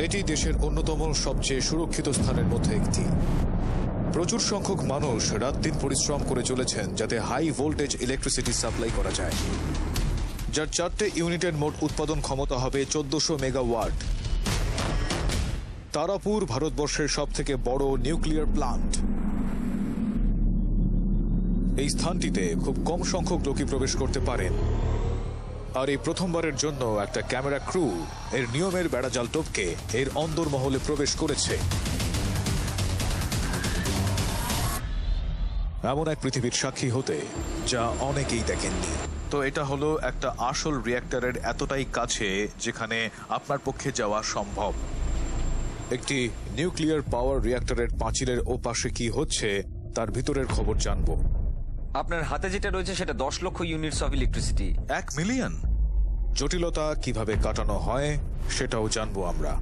এটি দেশের অন্যতম সবচেয়ে সুরক্ষিত স্থানের মধ্যে একটি। প্রচুর সংখ্যক মানুষ রাত দিন পরিশ্রম করে চলেছেন যাতে হাই ভোল্টেজ ইলেকট্রিসিটি সাপ্লাই করা যায়, যার 4টে ইউনিটের মোট উৎপাদন ক্ষমতা হবে 1400 মেগাওয়াট। তারাপুর ভারতবর্ষের সবথেকে বড় নিউক্লিয়ার প্লান্ট। এই স্থানটিতে খুব কম সংখ্যক লোকই প্রবেশ করতে পারেন, আর এই প্রথমবারের জন্য একটা ক্যামেরা ক্রু এর নিয়মের বেড়াজাল টপকে এর অন্দরমহলে প্রবেশ করেছে। এমন এক পৃথিবীর সাক্ষী হতে যা অনেকেই দেখেননি। তো এটা হলো একটা আসল রিঅ্যাক্টরের এতটাই কাছে যেখানে আপনার পক্ষে যাওয়া সম্ভব। একটি নিউক্লিয়ার পাওয়ার রিঅ্যাক্টরের পাঁচিলের ওপাশে কি হচ্ছে তার ভিতরের খবর জানবো। আপনার হাতে যেটা রয়েছে সেটা 10 লক্ষ ইউনিটস অফ ইলেকট্রিসিটি। 1 মিলিয়ন। জটিলতা কিভাবে কাটানো হয় সেটাও জানবো আমরা।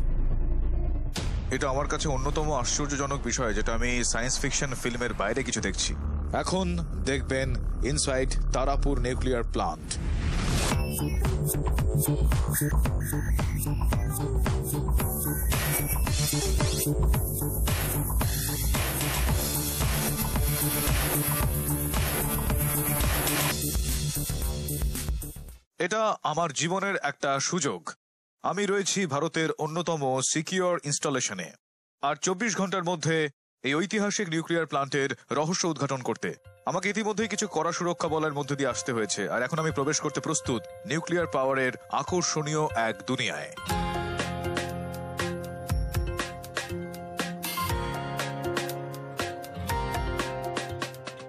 এটা আমার কাছে অন্যতম আশ্চর্যজনক বিষয়, যেটা আমি সায়েন্স ফিকশন ফিল্মের বাইরে কিছু দেখছি। এখন দেখবেন ইনসাইড তারাপুর নিউক্লিয়ার প্লান্ট। এটা আমার জীবনের একটা সুযোগ। আমি রয়েছি ভারতের অন্যতম সিকিউর ইনস্টলেশনে, আর 24 ঘন্টার মধ্যে এই ঐতিহাসিক নিউক্লিয়ার প্লান্টের রহস্য উদ্ঘাটন করতে আমাকে ইতিমধ্যেই কিছু কড়া সুরক্ষা বলয়ের মধ্যে দিয়ে আসতে হয়েছে, আর এখন আমি প্রবেশ করতে প্রস্তুত নিউক্লিয়ার পাওয়ারের আকর্ষণীয় এক দুনিয়ায়।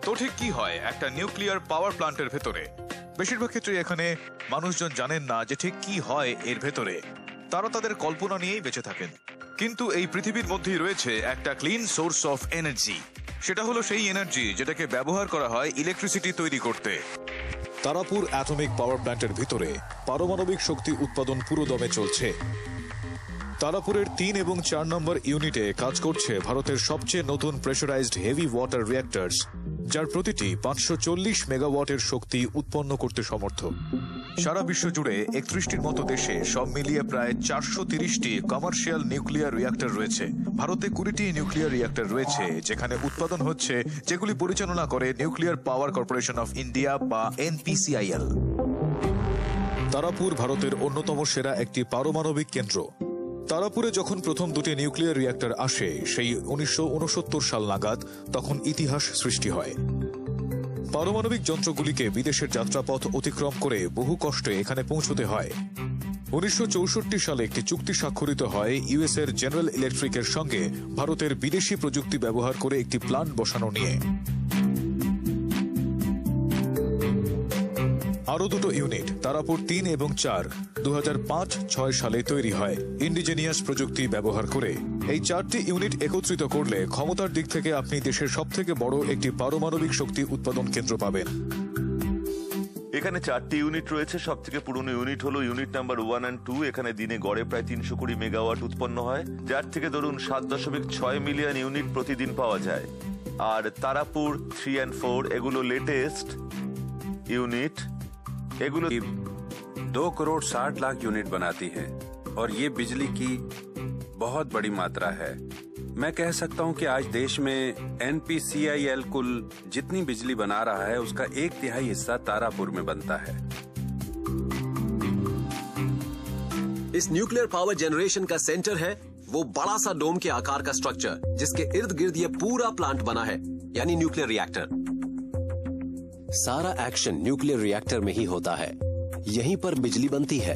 তো ঠিক কি হয় একটা নিউক্লিয়ার পাওয়ার প্লান্টের ভেতরে? বেশিরভাগ ক্ষেত্রে এখানে মানুষজন জানেন না যে ঠিক কি হয় এর ভেতরে। তারা তাদের কল্পনা নিয়েই বেঁচে থাকেন। কিন্তু এই পৃথিবীর মধ্যেই রয়েছে একটা ক্লিন সোর্স অফ এনার্জি। সেটা হলো সেই এনার্জি যেটাকে ব্যবহার করা হয় ইলেকট্রিসিটি তৈরি করতে। তারাপুর অ্যাটমিক পাওয়ার প্ল্যান্টের ভিতরে পারমাণবিক শক্তি উৎপাদন পুরো দমে চলছে। তারাপুরের 3 এবং 4 নম্বর ইউনিটে কাজ করছে ভারতের সবচেয়ে নতুন প্রেসারাইজড হেভি ওয়াটার রিঅ্যাক্টরস, যার প্রতিটি 540 মেগাওয়াটের শক্তি উৎপন্ন করতে সমর্থ। সারা বিশ্ব জুড়ে 31টির মতো দেশে সব মিলিয়ে প্রায় 430টি কমার্শিয়াল নিউক্লিয়ার রিঅ্যাক্টর রয়েছে। ভারতে 20টি নিউক্লিয়ার রিঅ্যাক্টর রয়েছে যেখানে উৎপাদন হচ্ছে, যেগুলি পরিচালনা করে nuclear power corporation of India বা NPCIL। তারাপুর ভারতের অন্যতম সেরা একটি পারমাণবিক কেন্দ্র। তারাপুরে যখন প্রথম 2টি নিউক্লিয়ার রিঅ্যাক্টর আসে সেই 1969 সাল নাগাদ, তখন ইতিহাস সৃষ্টি হয়। পারমাণবিক যন্ত্রগুলিকে বিদেশের যাত্রাপথ অতিক্রম করে বহু কষ্টে এখানে পৌঁছতে হয়। 1964 সালে একটি চুক্তি স্বাক্ষরিত হয় ইউএস এর জেনারেল ইলেকট্রিকের সঙ্গে ভারতের বিদেশি প্রযুক্তি ব্যবহার করে একটি প্ল্যান্ট বসানো নিয়ে। আরো 2টো ইউনিট তারাপুর 3 এবং 4 2005-6 সালে তৈরি হয় ইন্ডিজেনিয়াস প্রযুক্তি ব্যবহার করে। এই 4টি ইউনিট একত্রিত করলে ক্ষমতার দিক থেকে আপনি দেশের সবথেকে বড় একটি পারমাণবিক শক্তি উৎপাদন কেন্দ্র পাবেন। এখানে 4টি ইউনিট রয়েছে। সব থেকে পুরনো ইউনিট হলো ইউনিট নাম্বার 1 আর 2। এখানে দিনে গড়ে প্রায় 320 মেগাওয়াট উৎপন্ন হয়, যার থেকে ধরুন 7.6 মিলিয়ন ইউনিট প্রতিদিন পাওয়া যায়। আর তারাপুর 3 আর 4 এগুলো লেটেস্ট ইউনিট। एगुलो 2 करोड़ 60 लाख यूनिट बनाती है और ये बिजली की बहुत बड़ी मात्रा है। मैं कह सकता हूं कि आज देश में NPCIL कुल जितनी बिजली बना रहा है उसका 1/3 हिस्सा तारापुर में बनता है। इस न्यूक्लियर पावर जनरेशन का सेंटर है वो बड़ा सा डोम के आकार का स्ट्रक्चर जिसके इर्द गिर्द ये पूरा प्लांट बना है, यानी न्यूक्लियर रिएक्टर। सारा एक्शन न्यूक्लियर रिएक्टर में ही होता है, यहीं पर बिजली बनती है।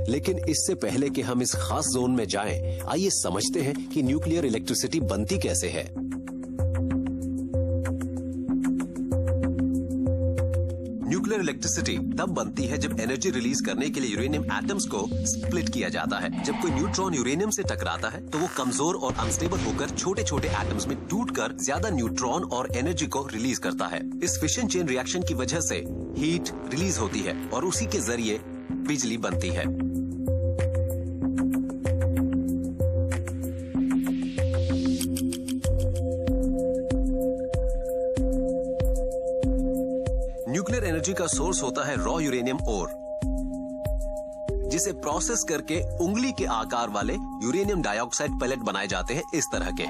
लेकिन इससे पहले कि हम इस खास जोन में जाएं, आइए समझते हैं कि न्यूक्लियर इलेक्ट्रिसिटी बनती कैसे है। न्यूक्लियर इलेक्ट्रिसिटी तब बनती है जब एनर्जी रिलीज करने के लिए यूरेनियम एटम्स को स्प्लिट किया जाता है। जब कोई न्यूट्रॉन यूरेनियम से टकराता है तो वो कमजोर और अनस्टेबल होकर छोटे छोटे एटम्स में टूटकर ज्यादा न्यूट्रॉन और एनर्जी को रिलीज करता है। इस फिशन चेन रिएक्शन की वजह से हीट रिलीज होती है और उसी के जरिए बिजली बनती है। न्यूक्लियर एनर्जी का सोर्स होता है रॉ यूरेनियम ओर, जिसे प्रोसेस करके उंगली के आकार वाले यूरेनियम डाइऑक्साइड पैलेट बनाए जाते हैं इस तरह के।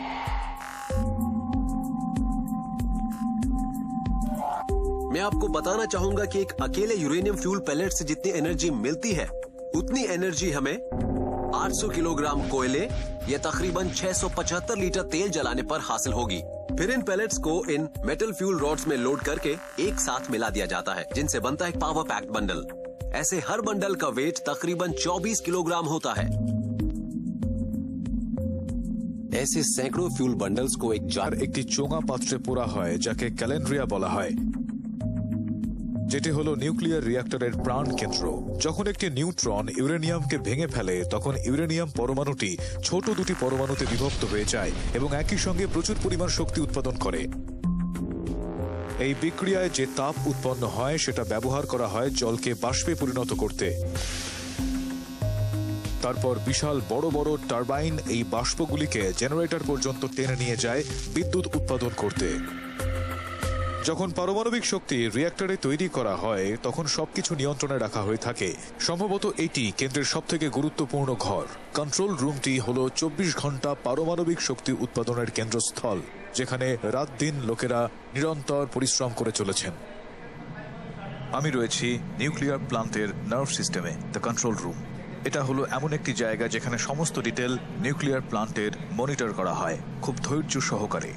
मैं आपको बताना चाहूंगा कि एक अकेले यूरेनियम फ्यूल पैलेट से जितनी एनर्जी मिलती है उतनी एनर्जी हमें 800 किलोग्राम कोयले या तकरीबन 675 लीटर तेल जलाने पर हासिल होगी। फिर इन पैलेट्स को इन मेटल फ्यूल रॉड्स में लोड करके एक साथ मिला दिया जाता है, जिनसे बनता है पावर पैक्ड बंडल। ऐसे हर बंडल का वेट तकरीबन 24 किलोग्राम होता है। ऐसे सैकड़ों फ्यूल बंडल्स को एक जार একটি চোঙা পাত্রে পোড়া হয় যাকে ক্যালেন্ড্রিয়া বলা হয়, যেটি হলো নিউক্লিয়ার রিঅ্যাক্টরের প্রাণ কেন্দ্র। যখন একটি নিউট্রন ইউরেনিয়ামকে ভেঙে ফেলে তখন ইউরেনিয়াম পরমাণুটি ছোট দুটি পরমাণুতে বিভক্ত হয়ে যায় এবং একই সঙ্গে প্রচুর পরিমাণ শক্তি উৎপাদন করে। এই বিক্রিয়ায় যে তাপ উৎপন্ন হয় সেটা ব্যবহার করা হয় জলকে বাষ্পে পরিণত করতে। তারপর বিশাল বড় বড় টারবাইন এই বাষ্পগুলিকে জেনারেটর পর্যন্ত টেনে নিয়ে যায় বিদ্যুৎ উৎপাদন করতে। যখন পারমাণবিক শক্তি রিঅ্যাক্টরে তৈরি করা হয় তখন সবকিছু নিয়ন্ত্রণে রাখা হয়ে থাকে। সম্ভবত এটি কেন্দ্রের সবথেকে গুরুত্বপূর্ণ ঘর। কন্ট্রোল রুমটি হলো 24 ঘন্টা পারমাণবিক শক্তি উৎপাদনের কেন্দ্রস্থল, যেখানে রাত দিন লোকেরা নিরন্তর পরিশ্রম করে চলেছেন। আমি রয়েছি নিউক্লিয়ার প্লান্টের নার্ভ সিস্টেমে, দ্য কন্ট্রোল রুম। এটা হলো এমন একটি জায়গা যেখানে সমস্ত ডিটেল নিউক্লিয়ার প্লান্টের মনিটর করা হয় খুব ধৈর্য সহকারে।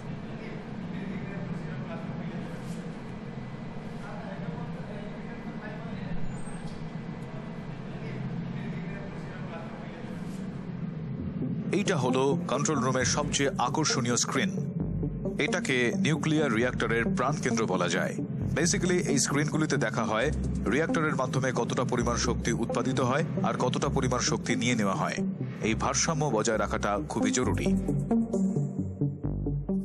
এইটা হলো কন্ট্রোল রুমের সবচেয়ে আকর্ষণীয় স্ক্রিন। এটাকে নিউক্লিয়ার রিঅ্যাক্টরের প্রাণকেন্দ্র বলা যায়। বেসিক্যালি এই স্ক্রিনগুলিতে দেখা হয় রিঅ্যাক্টরের মাধ্যমে কতটা পরিমাণ শক্তি উৎপাদিত হয় আর কতটা পরিমাণ শক্তি নিয়ে নেওয়া হয়। এই ভারসাম্য বজায় রাখাটা খুবই জরুরি।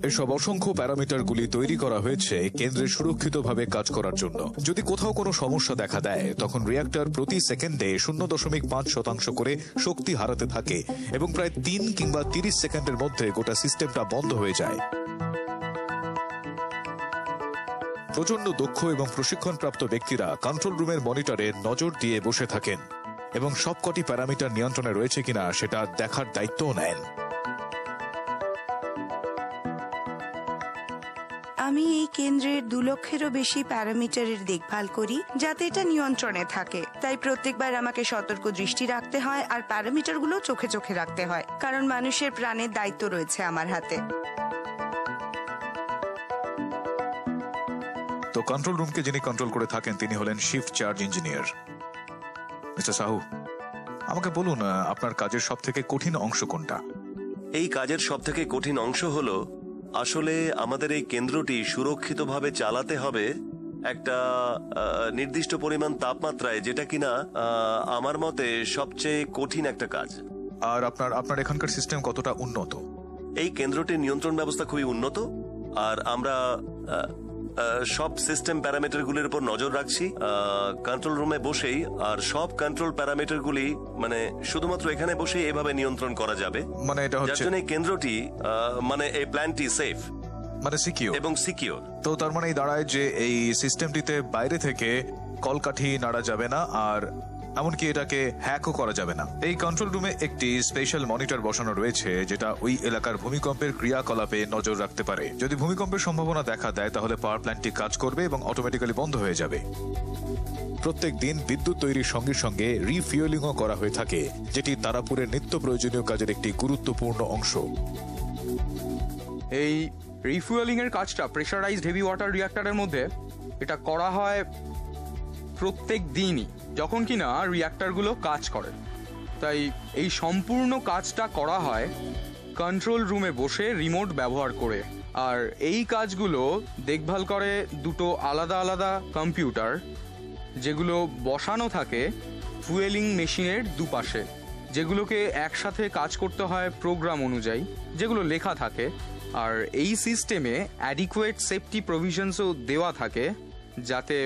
এসব অসংখ্য প্যারামিটারগুলি তৈরি করা হয়েছে কেন্দ্রে সুরক্ষিতভাবে কাজ করার জন্য। যদি কোথাও কোনো সমস্যা দেখা দেয় তখন রিঅ্যাক্টর প্রতি সেকেন্ডে 0.5% করে শক্তি হারাতে থাকে এবং প্রায় 3 কিংবা 30 সেকেন্ডের মধ্যে গোটা সিস্টেমটা বন্ধ হয়ে যায়। প্রচন্ড দক্ষ এবং প্রশিক্ষণপ্রাপ্ত ব্যক্তিরা কন্ট্রোল রুমের মনিটরে নজর দিয়ে বসে থাকেন এবং সবকটি প্যারামিটার নিয়ন্ত্রণে রয়েছে কিনা সেটা দেখার দায়িত্বও নেন। আমি এই কেন্দ্রের 2 লক্ষেরও বেশি প্যারামিটারের দেখভাল করি যাতে এটা নিয়ন্ত্রণে থাকে। তাই প্রত্যেকবার আমাকে সতর্ক দৃষ্টি রাখতে হয় আর প্যারামিটারগুলো চোখে চোখে রাখতে হয়, কারণ মানুষের প্রাণের দায়িত্ব রয়েছে আমার হাতে। তো কন্ট্রোল রুমকে যিনি কন্ট্রোল করে থাকেন তিনি হলেন shift charge engineer mister Sahu. আমাকে বলুন আপনার কাজের সবথেকে কঠিন অংশ কোনটা? এই কাজের সবথেকে কঠিন অংশ হলো আসলে আমাদের এই কেন্দ্রটি সুরক্ষিতভাবে চালাতে হবে একটা নির্দিষ্ট পরিমাণ তাপমাত্রায়, যেটা কিনা আমার মতে সবচেয়ে কঠিন একটা কাজ। আর আপনার এখানকার সিস্টেম কতটা উন্নত? এই কেন্দ্রটির নিয়ন্ত্রণ ব্যবস্থা খুবই উন্নত আর আমরা সব সিস্টেম প্যারামিটারগুলির উপর নজর রাখছি কন্ট্রোল রুমে বসেই। আর সব কন্ট্রোল প্যারামিটারগুলি মানে শুধুমাত্র এখানে বসেই এভাবে নিয়ন্ত্রণ করা যাবে, মানে এটা হচ্ছে যার জন্য এই কেন্দ্রটি মানে এই প্ল্যানটি সেফ মানে সিকিউর এবং সিকিউর। তো তার মানে এই দাঁড়ায় যে এই সিস্টেমটিতে বাইরে থেকে কলকাঠি নাড়া যাবে না আর এমনকি এটাকে হ্যাকও করা যাবে না। এই কন্ট্রোল রুমে একটি স্পেশাল মনিটর বসানো রয়েছে যেটা ওই এলাকার ভূমিকম্পের ক্রিয়াকলাপে নজর রাখতে পারে। যদি ভূমিকম্পের সম্ভাবনা দেখা দেয় তাহলে পাওয়ার প্ল্যান্টটি কাজ করবে এবং অটোমেটিক্যালি বন্ধ হয়ে যাবে। প্রত্যেক দিন বিদ্যুৎ তৈরির সঙ্গে সঙ্গে রিফুয়েলিংও করা হয়ে থাকে, যেটি তারাপুরের নিত্য প্রয়োজনীয় কাজের একটি গুরুত্বপূর্ণ অংশ। এই রিফুয়েলিং এর কাজটা প্রেসারাইজড হেভি ওয়াটার রিঅ্যাক্টরের মধ্যে এটা করা হয় প্রত্যেক দিনই যখন কিনা রিঅ্যাক্টরগুলো কাজ করে। তাই এই সম্পূর্ণ কাজটা করা হয় কন্ট্রোল রুমে বসে রিমোট ব্যবহার করে। আর এই কাজগুলো দেখভাল করে 2টো আলাদা আলাদা কম্পিউটার, যেগুলো বসানো থাকে ফুয়েলিং মেশিনের দুপাশে, যেগুলোকে একসাথে কাজ করতে হয় প্রোগ্রাম অনুযায়ী, যেগুলো লেখা থাকে। আর এই সিস্টেমে অ্যাডিকুয়েট সেফটি প্রভিশনসও দেওয়া থাকে যাতে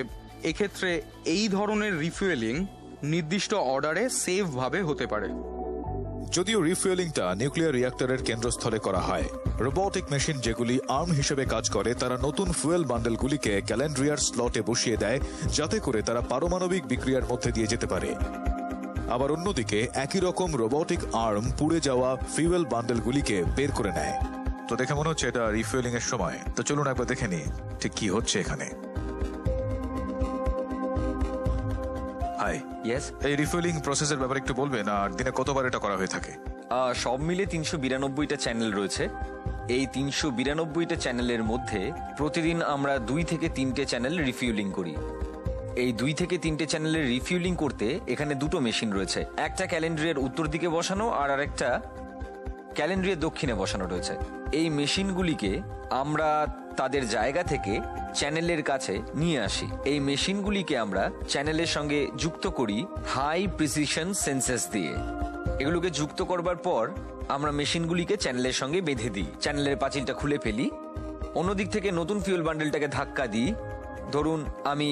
এক্ষেত্রে এই ধরনের রিফুয়েলিং নির্দিষ্ট অর্ডারে সেফ ভাবে হতে পারে। যদিও রিফুয়েলিংটা নিউক্লিয়ার রিঅ্যাক্টরের কেন্দ্রস্থলে করা হয়, রোবোটিক মেশিন যেগুলি আর্ম হিসেবে কাজ করে তারা নতুন ফুয়েল বান্ডেলগুলিকে ক্যালেন্ড্রিয়ার স্লটে বসিয়ে দেয় যাতে করে তারা পারমাণবিক বিক্রিয়ার মধ্যে দিয়ে যেতে পারে। আবার অন্যদিকে একই রকম রোবোটিক আর্ম পুড়ে যাওয়া ফিউয়েল বান্ডেলগুলিকে বের করে নেয়। তো দেখে মনে হচ্ছে এটা রিফুয়েলিং এর সময়। তো চলুন একবার দেখে নিই ঠিক কি হচ্ছে এখানে। High, yes. এই রিফুয়েলিং প্রসেসের ব্যাপারে একটু বলবেন, আর দিনে কতবার এটা করা হয়ে থাকে? সব মিলে 392টা চ্যানেল রয়েছে। এই 392টা চ্যানেলের মধ্যে প্রতিদিন আমরা 2 থেকে 3টে চ্যানেল রিফিউলিং করি। এই 2 থেকে 3টে চ্যানেলের রিফিউলিং করতে এখানে দুটো মেশিন রয়েছে, একটা ক্যালেন্ডারের উত্তর দিকে বসানো আর আরেকটা ক্যালেন্ডারের দক্ষিণে বসানো রয়েছে। এই মেশিনগুলিকে আমরা তাদের জায়গা থেকে চ্যানেলের কাছে নিয়ে আসি। এই মেশিনগুলিকে আমরা চ্যানেলের সঙ্গে যুক্ত করি হাই প্রিসিশন সেন্সেস দিয়ে। এগুলোকে যুক্ত করবার পর আমরা মেশিনগুলিকে চ্যানেলের সঙ্গে বেঁধে দিই, চ্যানেলের পাঁচিলটা খুলে ফেলি। অন্যদিক থেকে নতুন ফিউল বান্ডেলটাকে ধাক্কা দিই। ধরুন আমি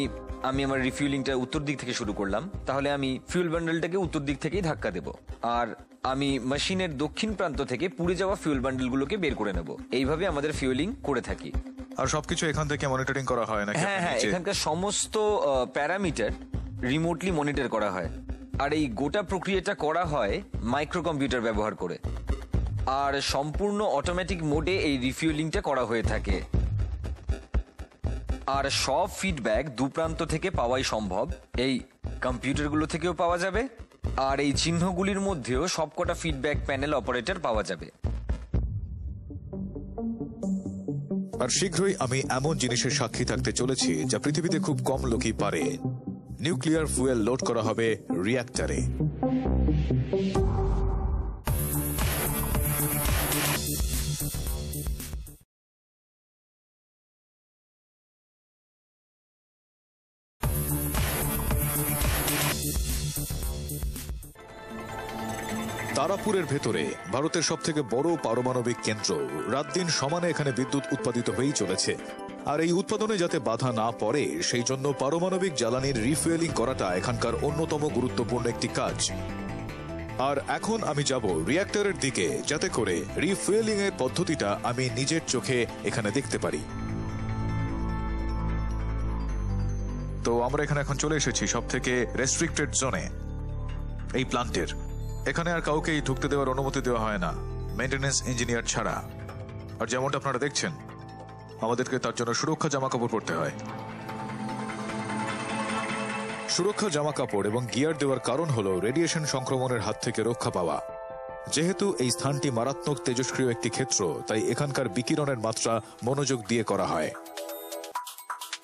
আমার রিফিউলিংটা উত্তর দিক থেকে শুরু করলাম, তাহলে আমি ফিউল বান্ডেলটাকে উত্তর দিক থেকেই ধাক্কা দেব, আর আমি মেশিনের দক্ষিণ প্রান্ত থেকে পুড়ে যাওয়া ফিউল বান্ডেলগুলোকে বের করে নেব। এইভাবে আমাদের ফিউলিং করে থাকি। আর সবকিছু এখান থেকে মনিটরিং করা হয় নাকি? হ্যাঁ হ্যাঁ, এখানকার সমস্ত প্যারামিটার রিমোটলি মনিটর করা হয়। আর এই গোটা প্রক্রিয়াটা করা হয় মাইক্রো কম্পিউটার ব্যবহার করে। আর সম্পূর্ণ অটোমেটিক মোডে এই রিফিউলিংটা করা হয়ে থাকে। আর সব ফিডব্যাক দুপ্রান্ত থেকে পাওয়াই সম্ভব। এই কম্পিউটারগুলো থেকেও পাওয়া যাবে, আর এই চিহ্নগুলির মধ্যেও সবকটা ফিডব্যাক প্যানেল অপারেটর পাওয়া যাবে। আর শীঘ্রই আমি এমন জিনিসের সাক্ষী থাকতে চলেছি যা পৃথিবীতে খুব কম লোকই পারে। নিউক্লিয়ার ফুয়েল লোড করা হবে রিঅ্যাক্টরে। তারাপুরের ভেতরে ভারতের সবথেকে বড় পারমাণবিক কেন্দ্র। রাত দিন সমানে এখানে বিদ্যুৎ উৎপাদিত হয়েই চলেছে। আর এই উৎপাদনে যাতে বাধা না পড়ে সেই জন্য পারমাণবিক জ্বালানির রিফুয়েলিং করাটা এখানকার অন্যতম গুরুত্বপূর্ণ একটি কাজ। আর এখন আমি যাব রিঅ্যাক্টরের দিকে, যাতে করে রিফুয়েলিং এর পদ্ধতিটা আমি নিজের চোখে এখানে দেখতে পারি। তো আমরা এখানে এখন চলে এসেছি সব থেকে রেস্ট্রিক্টেড জোনে, এই প্লান্টের। এখানে আর কাউকেই ঢুকতে দেওয়ার অনুমতি দেওয়া হয় না, মেইনটেনেন্স ইঞ্জিনিয়ার ছাড়া। আর যেমনটা আপনারা দেখছেন, আমাদেরকে তার জন্য সুরক্ষা জামা কাপড় পরতে হয়। সুরক্ষা জামা কাপড় এবং গিয়ার দেওয়ার কারণ হলো রেডিয়েশন সংক্রমণের হাত থেকে রক্ষা পাওয়া। যেহেতু এই স্থানটি মারাত্মক তেজস্ক্রিয় একটি ক্ষেত্র, তাই এখানকার বিকিরণের মাত্রা মনোযোগ দিয়ে করা হয়।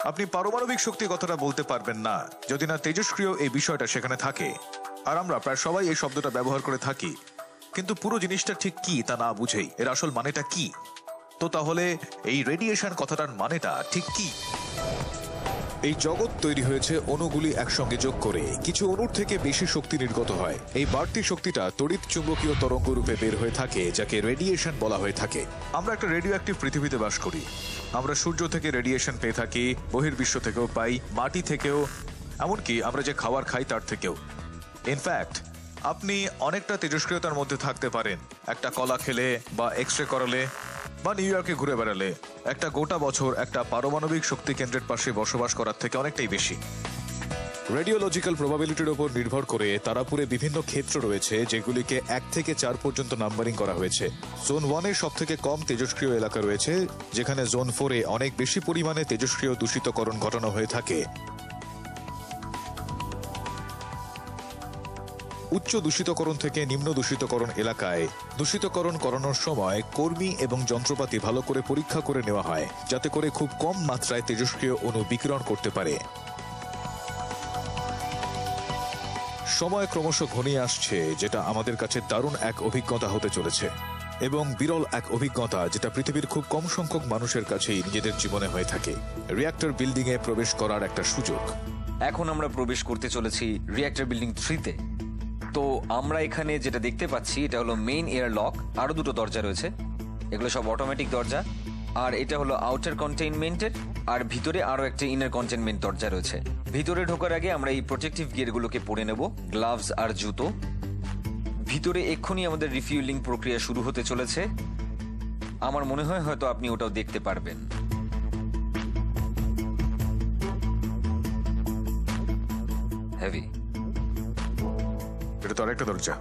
আপনি পারমাণবিক শক্তি কথাটা বলতে পারবেন না যদি না তেজস্ক্রিয় এই বিষয়টা সেখানে থাকে। আর আমরা প্রায় সবাই এই শব্দটা ব্যবহার করে থাকি, কিন্তু পুরো জিনিসটা ঠিক কি তা না বুঝেই এর আসল মানেটা কি। তো তাহলে এই রেডিয়েশন কথাটার মানেটা ঠিক কি? এই জগৎ তৈরি হয়েছে অণুগুলি একসঙ্গে যোগ করে। কিছু অণুর থেকে বেশি শক্তি নির্গত হয়। এই বাড়তি শক্তিটা তড়িৎ চুম্বকীয় তরঙ্গ রূপে বের হয়ে থাকে, যাকে রেডিয়েশন বলা হয়ে থাকে। আমরা একটা রেডিও অ্যাক্টিভ পৃথিবীতে বাস করি। আমরা সূর্য থেকে রেডিয়েশন পেয়ে থাকি, বহির্বিশ্ব থেকেও পাই, মাটি থেকেও, এমনকি আমরা যে খাবার খাই তার থেকেও। ইনফ্যাক্ট আপনি অনেকটা তেজস্ক্রিয়তার মধ্যে থাকতে পারেন একটা কলা খেলে বা এক্স-রে করালে বা নিউ ইয়র্কে ঘুরে বেড়ালে। একটা গোটা বছর একটা পারমাণবিক শক্তি কেন্দ্রের পাশে বসবাস করার থেকে অনেকটাই বেশি। রেডিওলজিক্যাল প্রবাবিলিটির উপর নির্ভর করে তারাপুরে বিভিন্ন ক্ষেত্র রয়েছে, যেগুলিকে 1 থেকে 4 পর্যন্ত নাম্বারিং করা হয়েছে। জোন 1-এ সব থেকে কম তেজস্ক্রিয় এলাকা রয়েছে, যেখানে জোন 4-এ অনেক বেশি পরিমাণে তেজস্ক্রিয় দূষিতকরণ ঘটানো হয়ে থাকে। উচ্চ দূষিতকরণ থেকে নিম্ন দূষিতকরণ এলাকায় দূষিতকরণ করানোর সময় কর্মী এবং যন্ত্রপাতি ভালো করে পরীক্ষা করে নেওয়া হয়, যাতে করে খুব কম মাত্রায় তেজস্ক্রিয় অণু বিকিরণ করতে পারে। সময় ক্রমশ ঘনিয়ে আসছে, যেটা আমাদের কাছে দারুণ এক অভিজ্ঞতা হতে চলেছে, এবং বিরল এক অভিজ্ঞতা যেটা পৃথিবীর খুব কম সংখ্যক মানুষের কাছেই নিজেদের জীবনে হয়ে থাকে। রিঅ্যাক্টর বিল্ডিং এ প্রবেশ করার একটা সুযোগ। এখন আমরা প্রবেশ করতে চলেছি রিঅ্যাক্টর বিল্ডিং 3-তে। তো আমরা এখানে যেটা দেখতে পাচ্ছি এটা হলো মেইন এয়ার লক। আরো দুটো দরজা রয়েছে, এগুলো সব অটোমেটিক দরজা। আর এটা হলো আউটার কন্টেইনমেন্টের, আর ভিতরে আরো একটা ইনার কন্টেইনমেন্ট দরজা রয়েছে। ভিতরে ঢোকার আগে আমরা এই প্রোটেক্টিভ গিয়ারগুলোকে পরে নেব, গ্লাভস আর জুতো। ভিতরে এক্ষুনি আমাদের রিফিউলিং প্রক্রিয়া শুরু হতে চলেছে। আমার মনে হয় হয়তো আপনি ওটাও দেখতে পারবেন। হেভি। এটা তো আরেকটা দরজা।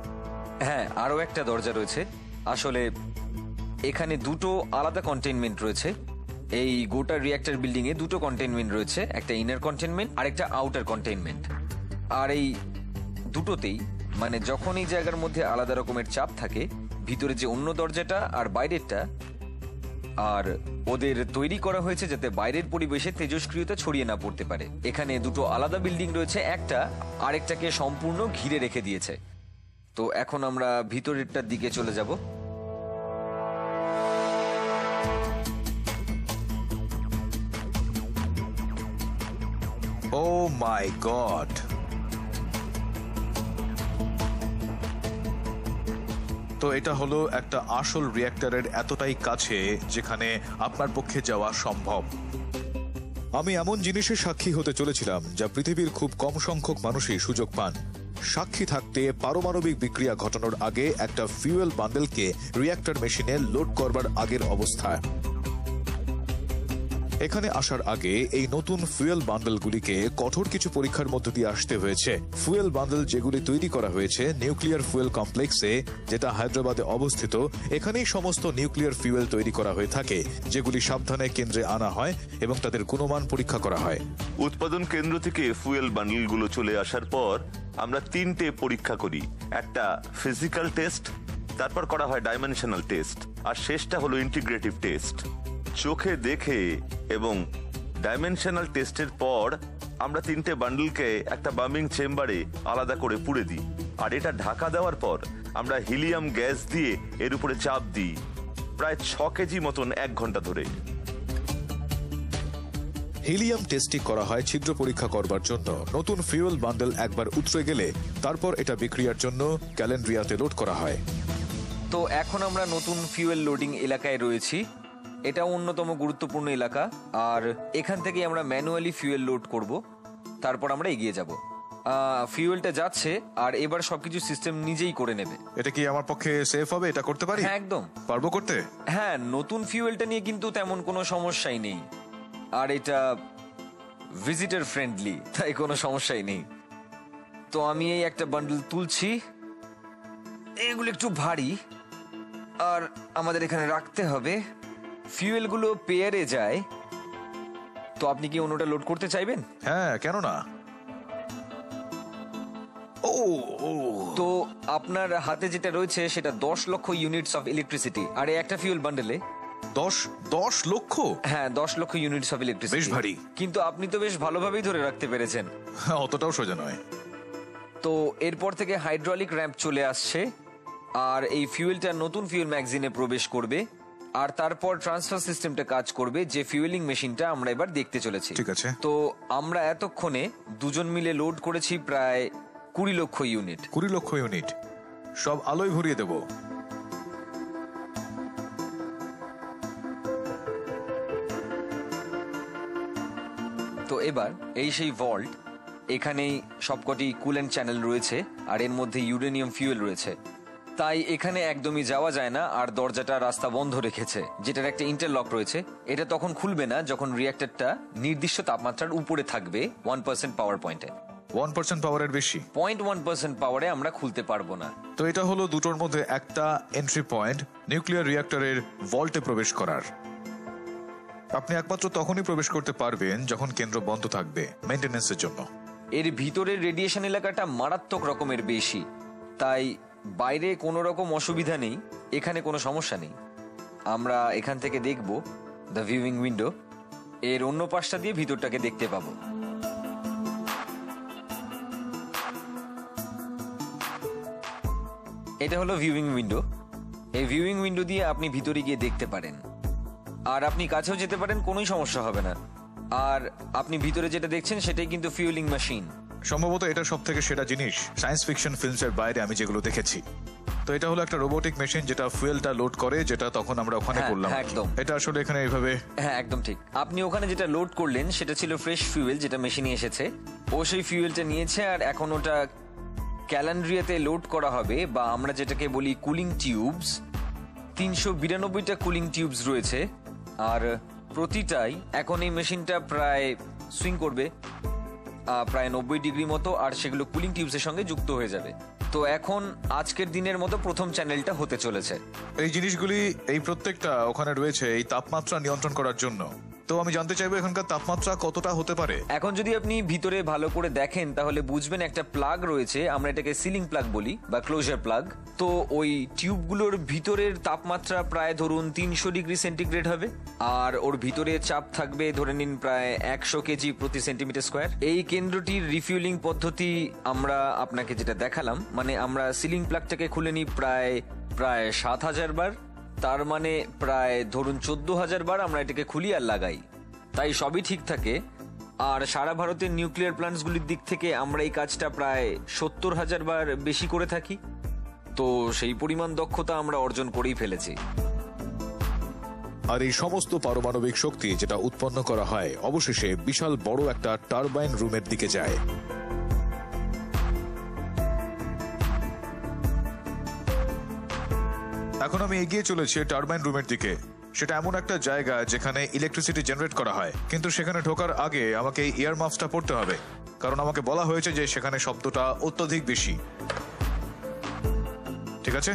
হ্যাঁ, আরো একটা দরজা রয়েছে। আসলে এখানে দুটো আলাদা কন্টেইনমেন্ট রয়েছে। এই গোটা রিঅ্যাক্টর বিল্ডিং এ দুটো কন্টেইনমেন্ট রয়েছে, একটা ইনার কন্টেইনমেন্ট আর একটা আউটার কন্টেইনমেন্ট। আর এই দুটোতেই মানে যখন এই জায়গার মধ্যে আলাদা রকমের চাপ থাকে, ভিতরে যে অন্য দরজাটা আর বাইরেরটা, আর ওদের তৈরি করা হয়েছে যাতে বাইরের পরিবেশে তেজস্ক্রিয়তা ছড়িয়ে না পড়তে পারে। এখানে দুটো আলাদা বিল্ডিং রয়েছে, একটা আরেকটাকে সম্পূর্ণ ঘিরে রেখে দিয়েছে। তো এখন আমরা ভিতরেরটার দিকে চলে যাব। ও মাই গড, তো এটা হলো একটা আসল রিঅ্যাক্টরের এতটাই কাছে যেখানে আপনার পক্ষে যাওয়া সম্ভব। আমি এমন জিনিসের সাক্ষী হতে চলেছিলাম যা পৃথিবীর খুব কম সংখ্যক মানুষই সুযোগ পান। সাক্ষী থাকতে পারমাণবিক বিক্রিয়া ঘটানোর আগে একটা ফিউয়েল বান্ডেলকে রিঅ্যাক্টর মেশিনে লোড করবার আগের অবস্থা। এখানে আসার আগে এই নতুন ফুয়েল বান্ডেলগুলিকে কঠোর কিছু পরীক্ষার মধ্য দিয়ে আসতে হয়েছে। ফুয়েল বান্ডেল যেগুলি তৈরি করা হয়েছে নিউক্লিয়ার ফুয়েল কমপ্লেক্সে, যেটা হায়দ্রাবাদে অবস্থিত, এখানেই সমস্ত নিউক্লিয়ার ফুয়েল তৈরি করা হয়ে থাকে, যেগুলি সাবধানে কেন্দ্রে আনা হয় এবং তাদের গুণমান পরীক্ষা করা হয়। উৎপাদন কেন্দ্র থেকে ফুয়েল বান্ডেলগুলো চলে আসার পর আমরা 3টে পরীক্ষা করি। একটা ফিজিক্যাল টেস্ট, তারপর করা হয় ডাইমেনশনাল টেস্ট, আর শেষটা হলো ইন্টিগ্রেটিভ টেস্ট। চোখে দেখে এবং ডাইমেনশনাল টেস্টের পর আমরা 3টে বান্ডেলকে একটা বাম্বিং চেম্বারে আলাদা করে পুড়ে দিই, আর এটা ঢাকা দেওয়ার পর আমরা হিলিয়াম গ্যাস দিয়ে এর উপরে চাপ দিই প্রায় 6 কেজি মতন 1 ঘন্টা ধরে। হিলিয়াম টেস্টিং করা হয় ছিদ্র পরীক্ষা করবার জন্য। নতুন ফিউয়েল বান্ডেল একবার উতরে গেলে তারপর এটা বিক্রিয়ার জন্য ক্যালেন্ড্রিয়াতে লোড করা হয়। তো এখন আমরা নতুন ফিউয়েল লোডিং এলাকায় রয়েছি। এটা অন্যতম গুরুত্বপূর্ণ এলাকা, আর এখান থেকে আমরা ম্যানুয়ালি ফিউয়েল লোড করব, তারপর আমরা এগিয়ে যাব। ফিউয়েলটা যাচ্ছে আর এবার সবকিছু সিস্টেম নিজেই করে নেবে। এটা কি আমার পক্ষে সেফ হবে? এটা করতে পারি? হ্যাঁ, একদম পারবো করতে। হ্যাঁ, নতুন ফিউয়েলটা নিয়ে কিন্তু তেমন কোনো সমস্যাই নেই, আর এটা ভিজিটর ফ্রেন্ডলি, তাই কোনো সমস্যাই নেই। তো আমি এই একটা বান্ডেল তুলছি, এগুলো একটু ভারী আর আমাদের এখানে রাখতে হবে। ফিউয়েলগুলো পেয়ারে যায়, তো আপনি কি অন্যটা লোড করতে চাইবেন? হ্যাঁ, কেন না। তো আপনার হাতে যেটা রয়েছে সেটা 10 লক্ষ ইউনিটস অফ ইলেকট্রিসিটি, আর এই একটা ফিউয়েল বান্ডেলে 10 লক্ষ? হ্যাঁ, 10 লক্ষ ইউনিটস অফ ইলেকট্রিসিটি। বেশ ভারী। কিন্তু আপনি তো বেশ ভালোভাবেই ধরে রাখতে পেরেছেন। অতটাও সোজা নয়। তো এরপর থেকে হাইড্রোলিক র্যাম্প চলে আসছে, আর এই ফিউয়েলটা নতুন ফিউয়েল ম্যাগাজিনে প্রবেশ করবে, আর তারপর ট্রান্সফার সিস্টেমটা কাজ করবে, যে ফিউয়েলিং মেশিনটা আমরা এবার দেখতে চলেছি। ঠিক আছে। তো আমরা এতক্ষণে দুজন মিলে লোড করেছি প্রায় 20 লক্ষ ইউনিট। 20 লক্ষ ইউনিট সব আলোয় ভরিয়ে দেব। তো এবার এই সেই ভল্ট, এখানেই সবকটি কুলেন্ট চ্যানেল রয়েছে, আর এর মধ্যে ইউরেনিয়াম ফিউয়েল রয়েছে। তাই এখানে একদমই যাওয়া যায় না, আর দরজাটা রাস্তা বন্ধ রেখেছে, যেটার একটা ইন্টারলক রয়েছে। এটা তখন খুলবে না যখন রিঅ্যাক্টরটা নির্দিষ্ট তাপমাত্রার উপরে থাকবে 1% পাওয়ার পয়েন্টে। 1% পাওয়ারের বেশি? 0.1% পাওয়ারে আমরা খুলতে পারবো না। তো এটা হলো দুটোর মধ্যে একটা এন্ট্রি পয়েন্ট নিউক্লিয়ার রিঅ্যাক্টরের ভল্টে প্রবেশ করার। আপনি একমাত্র তখনই প্রবেশ করতে পারবেন যখন কেন্দ্র বন্ধ থাকবে মেইনটেনেন্সের জন্য। এর ভিতরের রেডিয়েশন এলাকাটা মারাত্মক রকমের বেশি, তাই বাইরে কোনো রকম অসুবিধা নেই, এখানে কোনো সমস্যা নেই। আমরা এখান থেকে দেখব দ্য ভিউইং উইন্ডো, এর অন্য পাশটা দিয়ে ভিতরটাকে দেখতে পাবো। এটা হলো ভিউইং উইন্ডো। এই ভিউইং উইন্ডো দিয়ে আপনি ভিতরে গিয়ে দেখতে পারেন, আর আপনি কাছেও যেতে পারেন, কোনোই সমস্যা হবে না। আর আপনি ভিতরে যেটা দেখছেন সেটাই কিন্তু ফিউলিং মেশিন। সম্ভবত এটা সব থেকে সেরা জিনিস সায়েন্স ফিকশন ফিল্মসের বাইরে আমি যেগুলো দেখেছি। তো এটা হলো একটা রোবোটিক মেশিন যেটা ফুয়েলটা লোড করে, যেটা তখন আমরা ওখানে করলাম। একদম। এটা আসলে এখানে এইভাবে। হ্যাঁ, একদম ঠিক। আপনি ওখানে যেটা লোড করলেন সেটা ছিল ফ্রেশ ফিউয়েল, যেটা মেশিনে এসেছে। ও সেই ফিউয়েলটা নিয়েছে, আর এখন ওটা ক্যালেন্ড্রিয়াতে লোড করা হবে, বা আমরা যেটাকে বলি কুলিং টিউবস। 392টা কুলিং টিউবস রয়েছে, আর প্রতিটাই এখন এই মেশিনটা প্রায় সুইং করবে প্রায় 90 ডিগ্রি মতো, আর সেগুলো কুলিং টিউবসের সঙ্গে যুক্ত হয়ে যাবে। তো এখন আজকের দিনের মতো প্রথম চ্যানেলটা হতে চলেছে। এই জিনিসগুলি এই প্রত্যেকটা ওখানে রয়েছে এই তাপমাত্রা নিয়ন্ত্রণ করার জন্য। তো আমি জানতে চাইবো এখানকার তাপমাত্রা কতটা হতে পারে। এখন যদি আপনি ভিতরে ভালো করে দেখেন তাহলে বুঝবেন একটা প্লাগ রয়েছে, আমরা এটাকে সিলিং প্লাগ বলি বা ক্লোজার প্লাগ। তো ওই টিউবগুলোর ভিতরের তাপমাত্রা প্রায় ধরুন 300 ডিগ্রি সেন্টিগ্রেড হবে, আর ওর ভিতরে চাপ থাকবে ধরে নিন প্রায় 100 কেজি প্রতি সেন্টিমিটার স্কোয়ার। এই কেন্দ্রটির রিফিউলিং পদ্ধতি আমরা আপনাকে যেটা দেখালাম, মানে আমরা সিলিং প্লাগটাকে খুলে নিই প্রায় 7000 বার, তার মানে প্রায় ধরুন 14000 বার আমরা এটাকে খুলি আর লাগাই, তাই সবই ঠিক থাকে। আর সারা ভারতের নিউক্লিয়ার প্ল্যান্টসগুলির দিক থেকে আমরা এই কাজটা প্রায় 70000 বার বেশি করে থাকি। তো সেই পরিমাণ দক্ষতা আমরা অর্জন করেই ফেলেছি। আর এই সমস্ত পারমাণবিক শক্তি যেটা উৎপন্ন করা হয় অবশেষে বিশাল বড় একটা টারবাইন রুমের দিকে যায়। এখন আমি এগিয়ে চলেছি টারবাইন রুমের দিকে। সেটা এমন একটা জায়গা যেখানে ইলেকট্রিসিটি জেনারেট করা হয়, কিন্তু সেখানে ঢোকার আগে আমাকে এই ইয়ার মাস্কটা পড়তে হবে, কারণ আমাকে বলা হয়েছে যে সেখানে শব্দটা অত্যধিক বেশি। ঠিক আছে,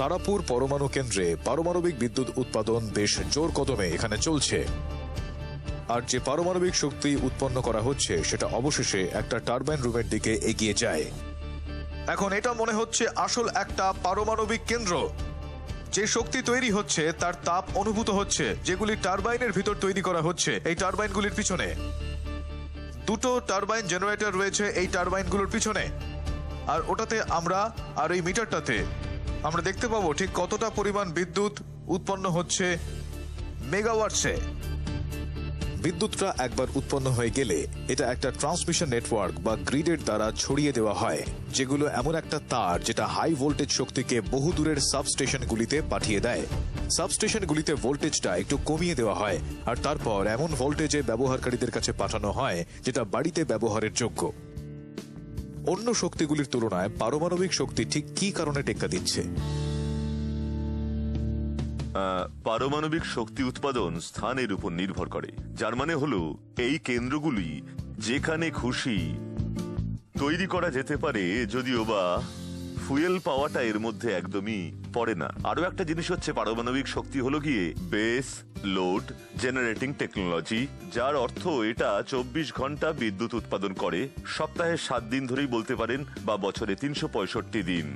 তারাপুর পরমাণু কেন্দ্রে পারমাণবিক বিদ্যুৎ উৎপাদন বেশ জোর কদমে এখানে চলছে। আর যে পারমাণবিক শক্তি উৎপন্ন করা হচ্ছে সেটা অবশেষে একটা টারবাইন রুমের দিকে এগিয়ে যায়। এখন এটা মনে হচ্ছে আসল একটা পারমাণবিক কেন্দ্র। যে শক্তি তৈরি হচ্ছে তার তাপ অনুভূত হচ্ছে, যেগুলি টারবাইনের ভিতর তৈরি করা হচ্ছে এই টারবাইনগুলির পিছনে। দুটো টারবাইন জেনারেটর রয়েছে এই টারবাইনগুলোর পিছনে, আর ওটাতে আমরা আর এই মিটারটাতে আমরা দেখতে পাবো ঠিক কতটা পরিমাণ বিদ্যুৎ উৎপন্ন হচ্ছে মেগাওয়াটসে। বিদ্যুৎটা একবার উৎপন্ন হয়ে গেলে এটা একটা ট্রান্সমিশন নেটওয়ার্ক বা গ্রিডের দ্বারা ছড়িয়ে দেওয়া হয়, যেগুলো এমন একটা তার যেটা হাই ভোল্টেজ শক্তিকে বহু দূরের সাবস্টেশনগুলিতে পাঠিয়ে দেয়। সাবস্টেশনগুলিতে ভোল্টেজটা একটু কমিয়ে দেওয়া হয়, আর তারপর এমন ভোল্টেজে ব্যবহারকারীদের কাছে পাঠানো হয় যেটা বাড়িতে ব্যবহারের যোগ্য। অন্য শক্তিগুলির তুলনায় পারমাণবিক শক্তি ঠিক কী কারণে টেক্কা দিচ্ছে? পারমাণবিক শক্তি উৎপাদন স্থানের উপর নির্ভর করে, যার মানে হলো এই কেন্দ্রগুলি যেখানে খুশি তৈরি করা যেতে পারে, যদিও বা ফুয়েল পাওয়াটা এর মধ্যে একদমই পড়ে না। আরো একটা জিনিস হচ্ছে পারমাণবিক শক্তি হলো গিয়ে বেস লোড জেনারেটিং টেকনোলজি, যার অর্থ এটা 24 ঘন্টা বিদ্যুৎ উৎপাদন করে, সপ্তাহে 7 দিন ধরেই বলতে পারেন, বা বছরে 365 দিন।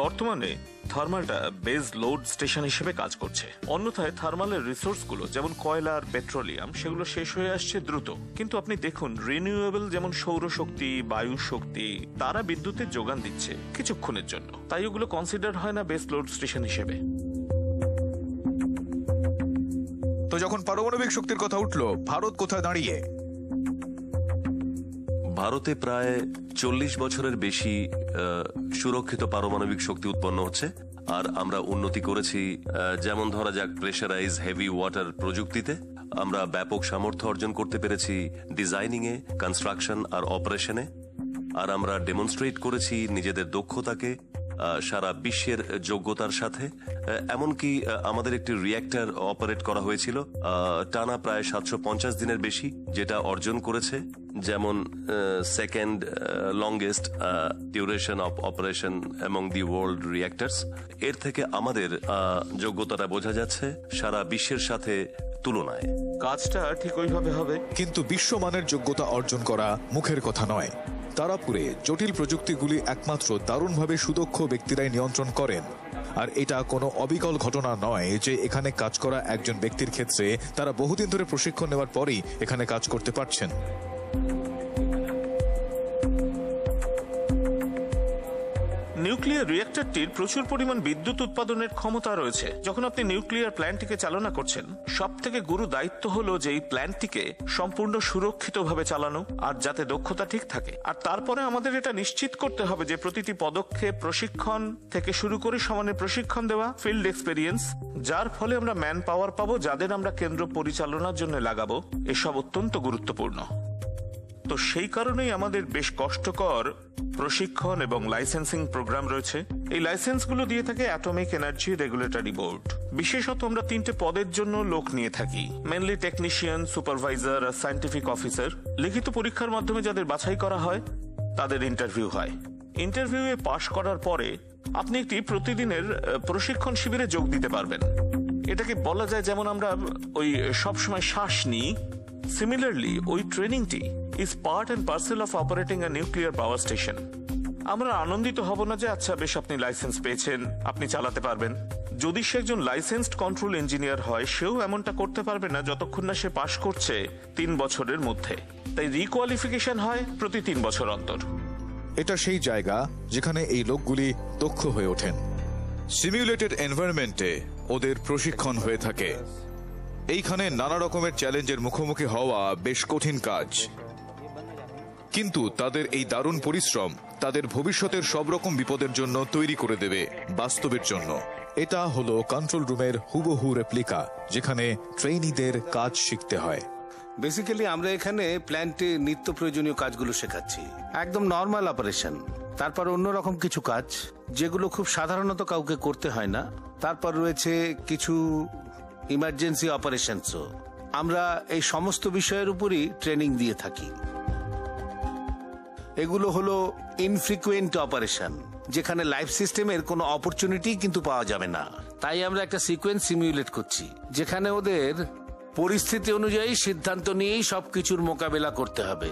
বর্তমানে থার্মালটা বেজ লোড স্টেশন হিসেবে কাজ করছে। অন্যথায় থার্মালের রিসোর্সগুলো যেমন কয়লা আর পেট্রোলিয়াম সেগুলো শেষ হয়ে আসছে দ্রুত। কিন্তু আপনি দেখুন রিনিউয়েবল যেমন সৌরশক্তি, বায়ু শক্তি, তারা বিদ্যুতের যোগান দিচ্ছে কিছুক্ষণের জন্য, তাই ওগুলো কনসিডার হয় না বেজ লোড স্টেশন হিসেবে। তো যখন পারমাণবিক শক্তির কথা উঠলো, ভারত কোথায় দাঁড়িয়ে? ভারতে প্রায় 40 বছরের বেশি সুরক্ষিত পারমাণবিক শক্তি উৎপন্ন হচ্ছে, আর আমরা উন্নতি করেছি। যেমন ধরা যাক প্রেসারাইজ হেভি ওয়াটার প্রযুক্তিতে আমরা ব্যাপক সামর্থ্য অর্জন করতে পেরেছি, ডিজাইনিং এ, কনস্ট্রাকশন আর অপারেশনে। আর আমরা ডেমনস্ট্রেট করেছি নিজেদের দক্ষতাকে সারা বিশ্বের যোগ্যতার সাথে। এমনকি আমাদের একটি রিঅ্যাক্টর অপারেট করা হয়েছিল টানা প্রায় 750 দিনের বেশি, যেটা অর্জন করেছে যেমন second longest duration of operation among the world reactors. এর থেকে আমাদের যোগ্যতাটা বোঝা যাচ্ছে সারা বিশ্বের সাথে তুলনায়। কাজটা ঠিক ওইভাবে হবে, কিন্তু বিশ্বমানের যোগ্যতা অর্জন করা মুখের কথা নয়। তারাপুরে জটিল প্রযুক্তিগুলি একমাত্র দারুণভাবে সুদক্ষ ব্যক্তিরাই নিয়ন্ত্রণ করেন। আর এটা কোনো অবিকল ঘটনা নয় যে এখানে কাজ করা একজন ব্যক্তির ক্ষেত্রে তারা বহুদিন ধরে প্রশিক্ষণ নেওয়ার পরই এখানে কাজ করতে পারছেন। নিউক্লিয়ার রিঅ্যাক্টরটির প্রচুর পরিমাণ বিদ্যুৎ উৎপাদনের ক্ষমতা রয়েছে। যখন আপনি নিউক্লিয়ার প্ল্যান্টটিকে চালনা করছেন, সব থেকে গুরু দায়িত্ব হলো যে এই প্ল্যান্টটিকে সম্পূর্ণ সুরক্ষিতভাবে চালানো আর যাতে দক্ষতা ঠিক থাকে। আর তারপরে আমাদের এটা নিশ্চিত করতে হবে যে প্রতিটি পদক্ষেপ, প্রশিক্ষণ থেকে শুরু করে সমানে প্রশিক্ষণ দেওয়া, ফিল্ড এক্সপেরিয়েন্স, যার ফলে আমরা ম্যান পাওয়ার পাবো যাদের আমরা কেন্দ্র পরিচালনার জন্য লাগাবো, এসব অত্যন্ত গুরুত্বপূর্ণ। তো সেই কারণেই আমাদের বেশ কষ্টকর প্রশিক্ষণ এবং লাইসেন্সিং প্রোগ্রাম রয়েছে। এই লাইসেন্সগুলো দিয়ে থাকে অ্যাটমিক এনার্জি রেগুলেটরি বোর্ড। বিশেষত আমরা 3টে পদের জন্য লোক নিয়ে থাকি, মেনলি টেকনিশিয়ান, সুপারভাইজার আর সায়েন্টিফিক অফিসার। লিখিত পরীক্ষার মাধ্যমে যাদের বাছাই করা হয় তাদের ইন্টারভিউ হয়। ইন্টারভিউয়ে পাশ করার পরে আপনি একটি প্রতিদিনের প্রশিক্ষণ শিবিরে যোগ দিতে পারবেন। এটাকে বলা যায় যেমন আমরা ওই সবসময় শ্বাস নিই, সিমিলারলি ওই ট্রেনিংটি is part and parcel of operating a nuclear power station. আমরা আনন্দিত হব না যে আচ্ছা বেশ আপনি লাইসেন্স পেয়েছেন, আপনি চালাতে পারবেন। যদি সে একজন লাইসেন্সড কন্ট্রোল ইঞ্জিনিয়ার হয়, সেও এমনটা করতে পারবে না যতক্ষণ না সে পাশ করছে 3 বছরের মধ্যে। তাই রিকোয়ালিফিকেশন হয় প্রতি 3 বছর অন্তর। এটা সেই জায়গা যেখানে এই লোকগুলি দক্ষ হয়ে ওঠেন। সিমিউলেটেড এনভায়রনমেন্টে ওদের প্রশিক্ষণ হয়ে থাকে। এইখানে নানা রকমের চ্যালেঞ্জের মুখোমুখি হওয়া বেশ কঠিন কাজ, কিন্তু তাদের এই দারুণ পরিশ্রম তাদের ভবিষ্যতের সব রকম বিপদের জন্য তৈরি করে দেবে বাস্তবের জন্য। এটা হলো কন্ট্রোল রুমের হুবহু রেপ্লিকা, যেখানে ট্রেনিদের কাজ শিখতে হয়। বেসিক্যালি আমরা এখানে প্ল্যান্টে নিত্য প্রয়োজনীয় কাজগুলো শেখাচ্ছি, একদম নর্মাল অপারেশন। তারপর অন্যরকম কিছু কাজ যেগুলো খুব সাধারণত কাউকে করতে হয় না। তারপর রয়েছে কিছু ইমার্জেন্সি অপারেশনসও। আমরা এই সমস্ত বিষয়ের উপরই ট্রেনিং দিয়ে থাকি। এগুলো হলো ইনফ্রিকুয়েন্ট অপারেশন, যেখানে লাইফ সিস্টেমের কোনো অপরচুনিটি কিন্তু পাওয়া যাবে না। তাই আমরা একটা সিকোয়েন্স সিমিউলেট করছি, যেখানে ওদের পরিস্থিতি অনুযায়ী সিদ্ধান্ত নিয়েই সবকিছুর মোকাবেলা করতে হবে।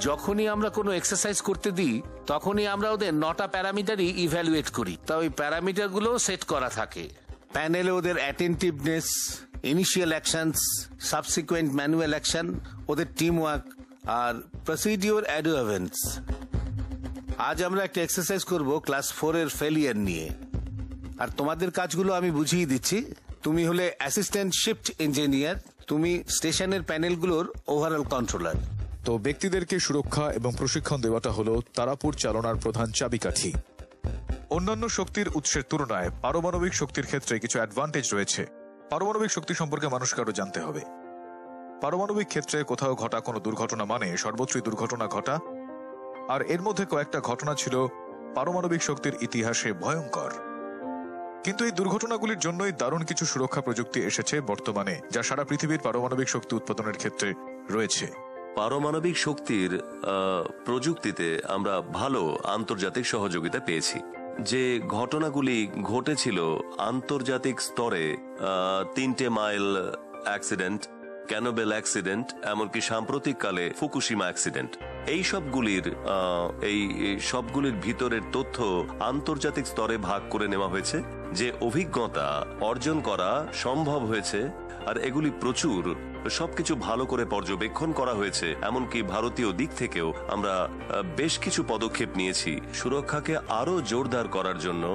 যখনই আমরা কোনো এক্সারসাইজ করতে দিই, তখনই আমরা ওদের 9টা প্যারামিটারই ইভ্যালুয়েট করি। তা ওই প্যারামিটারগুলো সেট করা থাকে। প্যানেলে ওদের attentiveness, initial actions, subsequent manual action, ওদের টিম ওয়ার্ক আর প্রসিডিওর অ্যাডভান্স। আজ আমরা একটা এক্সারসাইজ করব ক্লাস 4 এর ফেলিয়ার নিয়ে। আর তোমাদের কাজগুলো আমি বুঝিয়ে দিচ্ছি। তুমি হলে অ্যাসিস্ট্যান্ট শিফট ইঞ্জিনিয়ার, তুমি স্টেশনের প্যানেলগুলোর ওভারঅল কন্ট্রোলার। তো ব্যক্তিদেরকে সুরক্ষা এবং প্রশিক্ষণ দেওয়াটা হলো তারাপুর চালনার প্রধান চাবিকাঠি। অন্যান্য শক্তির উৎসের তুলনায় পারমাণবিক শক্তির ক্ষেত্রে কিছু অ্যাডভান্টেজ রয়েছে। পারমাণবিক শক্তি সম্পর্কে মানুষকে আরো জানতে হবে। পারমাণবিক ক্ষেত্রে কোথাও ঘটা কোনো দুর্ঘটনা মানে সর্বত্রই দুর্ঘটনা ঘটা, আর এর মধ্যে কয়েকটা ঘটনা ছিল পারমাণবিক শক্তির ইতিহাসে ভয়ঙ্কর। কিন্তু এই দুর্ঘটনাগুলির জন্যই দারুণ কিছু সুরক্ষা প্রযুক্তি এসেছে বর্তমানে, যা সারা পৃথিবীর পারমাণবিক শক্তি উৎপাদনের ক্ষেত্রে রয়েছে। পারমাণবিক শক্তির প্রযুক্তিতে আমরা ভালো আন্তর্জাতিক সহযোগিতা পেয়েছি। যে ঘটনাগুলি ঘটেছিল আন্তর্জাতিক স্তরে, 3টে মাইল অ্যাক্সিডেন্ট, ক্যানোবেল অ্যাক্সিডেন্ট, এমনকি সাম্প্রতিককালে ফুকুশিমা অ্যাক্সিডেন্ট, এই সবগুলির ভিতরের তথ্য আন্তর্জাতিক স্তরে ভাগ করে নেওয়া হয়েছে। যে অভিজ্ঞতা অর্জন করা সম্ভব হয়েছে, আর এগুলি প্রচুর, সবকিছু ভালো করে পর্যবেক্ষণ করা হয়েছে। এমনকি ভারতীয় দিক থেকেও আমরা বেশ কিছু পদক্ষেপ নিয়েছি সুরক্ষাকে আরো জোরদার করার জন্য।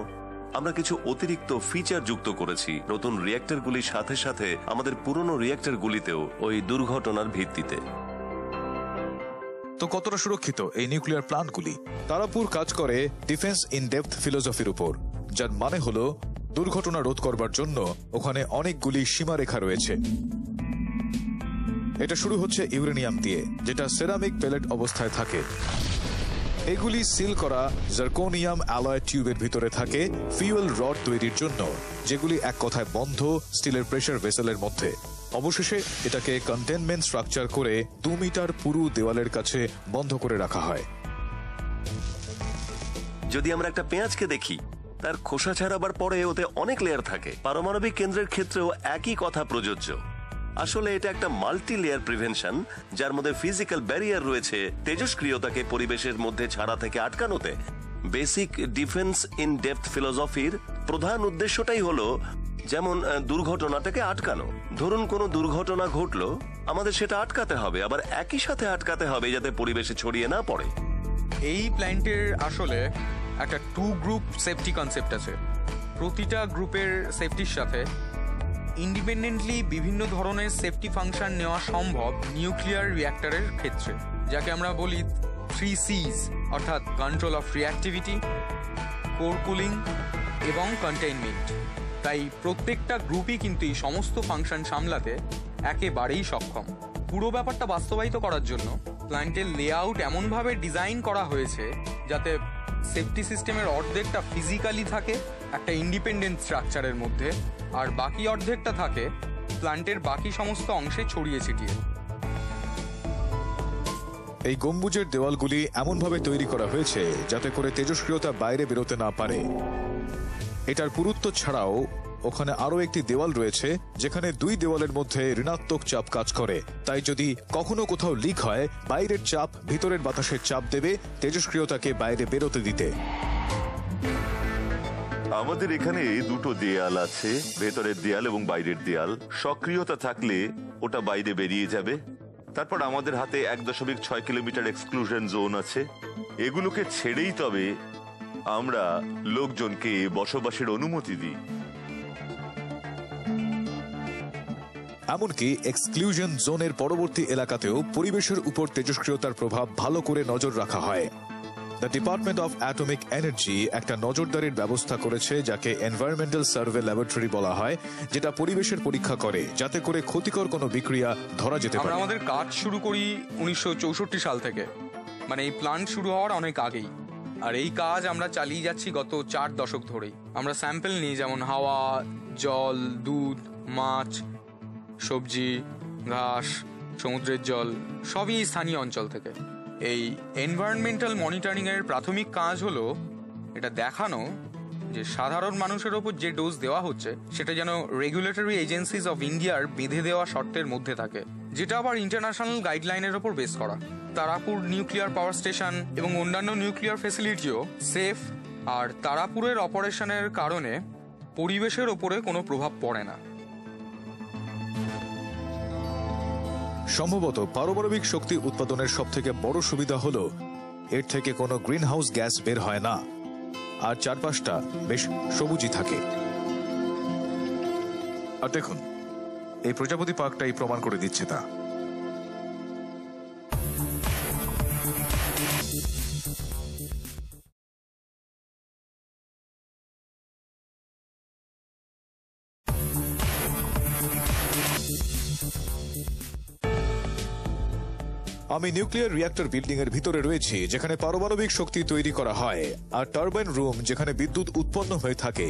আমরা কিছু অতিরিক্ত ফিচার যুক্ত করেছি নতুন রিঅ্যাক্টরগুলির সাথে সাথে আমাদের পুরনো রিঅ্যাক্টরগুলিতেও, ওই দুর্ঘটনার ভিত্তিতে। তো কতটা সুরক্ষিত এই নিউক্লিয়ার প্ল্যান্টগুলি? তারাপুর কাজ করে ডিফেন্স ইন ডেপথ ফিলোসফির উপর, যার মানে হলো দুর্ঘটনা রোধ করবার জন্য ওখানে অনেকগুলি সীমারেখা রয়েছে। এটা শুরু হচ্ছে ইউরেনিয়াম দিয়ে, যেটা সেরামিক পেলেট অবস্থায় থাকে। এগুলি সিল করা জার্কোনিয়াম অ্যালয় টিউবের ভিতরে থাকে ফিউয়েল রড তৈরির জন্য, যেগুলি এক কথায় বন্ধ স্টিলের প্রেসার ভেসেলের মধ্যে। অবশেষে এটাকে কন্টেনমেন্ট স্ট্রাকচার করে 2 মিটার পুরু দেওয়ালের কাছে বন্ধ করে রাখা হয়। যদি আমরা একটা পেঁয়াজকে দেখি, তার খোসা ছাড়াবার পরে ওতে অনেক লেয়ার থাকে। পারমাণবিক কেন্দ্রের ক্ষেত্রেও একই কথা প্রযোজ্য। আসলে এটা একটা মাল্টি লেয়ার প্রিভেনশন, যার মধ্যে ফিজিক্যাল ব্যারিয়ার রয়েছে তেজস্ক্রিয়তাকে পরিবেশের মধ্যে ছাড়া থেকে আটকানোতে। বেসিক ডিফেন্স ইন ডেপথ ফিলোসফির প্রধান উদ্দেশ্যটাই হলো যেমন দুর্ঘটনাটাকে আটকানো। ধরুন কোনো দুর্ঘটনা ঘটলো, আমাদের সেটা আটকাতে হবে, আবার একই সাথে আটকাতে হবে যাতে পরিবেশে ছড়িয়ে না পড়ে। এই প্ল্যান্টের আসলে একটা 2 গ্রুপ সেফটি কনসেপ্ট আছে। প্রতিটা গ্রুপের সেফটির সাথে ইন্ডিপেন্ডেন্টলি বিভিন্ন ধরনের সেফটি ফাংশন নেওয়া সম্ভব নিউক্লিয়ার রিঅ্যাক্টরের ক্ষেত্রে, যাকে আমরা বলি 3 C's, অর্থাৎ control of reactivity, core cooling এবং কন্টেইনমেন্ট। তাই প্রত্যেকটা গ্রুপই কিন্তু এই সমস্ত ফাংশন সামলাতে একেবারেই সক্ষম। পুরো ব্যাপারটা বাস্তবায়িত করার জন্য প্ল্যান্টের লেআউট এমনভাবে ডিজাইন করা হয়েছে যাতে সেফটি সিস্টেমের অর্ধেকটা ফিজিক্যালি থাকে একটা ইন্ডিপেন্ডেন্ট স্ট্রাকচারের মধ্যে, আর বাকি অর্ধেকটা থাকে প্ল্যান্টের বাকি সমস্ত অংশে ছড়িয়ে ছিটিয়ে। এই গম্বুজের দেওয়ালগুলি এমনভাবে তৈরি করা হয়েছে যাতে করে তেজস্ক্রিয়তা বাইরে বেরোতে না পারে। এটার পুরুত্ব ছাড়াও ওখানে আরো একটি দেওয়াল রয়েছে যেখানে 2 দেওয়ালের মধ্যে ঋণাত্মক চাপ কাজ করে। তাই যদি কখনো কোথাও লিক হয়, বাইরের চাপ ভিতরের বাতাসের চাপ দেবে তেজস্ক্রিয়তাকে বাইরে বেরোতে দিতে। আমাদের এখানে 2টো দেয়াল আছে, ভেতরের দেয়াল এবং বাইরের দেয়াল। সক্রিয়তা থাকলে ওটা বাইরে বেরিয়ে যাবে। তারপর আমাদের হাতে 1.6 কিলোমিটার এক্সক্লুশন জোন আছে। এগুলোকে ছেড়েই তবে আমরা লোকজনকে বসবাসের অনুমতি দিই। এমনকি এক্সক্লুশন জোনের পরবর্তী এলাকাতেও পরিবেশের উপর তেজস্ক্রিয়তার প্রভাব ভালো করে নজর রাখা হয়। The department of atomic energy একটা নজরদারির ব্যবস্থা করেছে যাকে এনভায়রনমেন্টাল সার্ভে ল্যাবরেটরি বলা হয়, যেটা পরিবেশের পরীক্ষা করে যাতে করে ক্ষতিকর কোনো বিক্রিয়া ধরা যেতে পারে। আমরা আমাদের কাজ শুরু করি 1964 সাল থেকে, মানে এই প্ল্যান্ট শুরু হওয়ার অনেক আগেই। আর এই কাজ আমরা চালিয়ে যাচ্ছি গত 4 দশক ধরেই। আমরা স্যাম্পল নিই, যেমন হাওয়া, জল, দুধ, মাছ, সবজি, ঘাস, সমুদ্রের জল, সবই স্থানীয় অঞ্চল থেকে। এই এনভায়রনমেন্টাল মনিটরিং এর প্রাথমিক কাজ হলো এটা দেখানো যে সাধারণ মানুষের ওপর যে ডোজ দেওয়া হচ্ছে সেটা যেন রেগুলেটরি এজেন্সিজ অফ ইন্ডিয়ার বেঁধে দেওয়া শর্তের মধ্যে থাকে, যেটা আবার ইন্টারন্যাশনাল গাইডলাইনের ওপর বেস করা। তারাপুর নিউক্লিয়ার পাওয়ার স্টেশন এবং অন্যান্য নিউক্লিয়ার ফ্যাসিলিটিও সেফ, আর তারাপুরের অপারেশনের কারণে পরিবেশের ওপরে কোনো প্রভাব পড়ে না। সম্ভবত পারমাণবিক শক্তি উৎপাদনের সবথেকে বড় সুবিধা হলো এর থেকে কোনো গ্রিন হাউস গ্যাস বের হয় না, আর চারপাশটা বেশ সবুজই থাকে। আর দেখুন, এই প্রজাপতি পার্কটাই প্রমাণ করে দিচ্ছে তা। আমি নিউক্লিয়ার রিঅ্যাক্টর বিল্ডিং এর ভিতরে রয়েছি যেখানে পারমাণবিক শক্তি তৈরি করা হয়, আর টারবাইন রুম যেখানে বিদ্যুৎ উৎপন্ন হয়ে থাকে।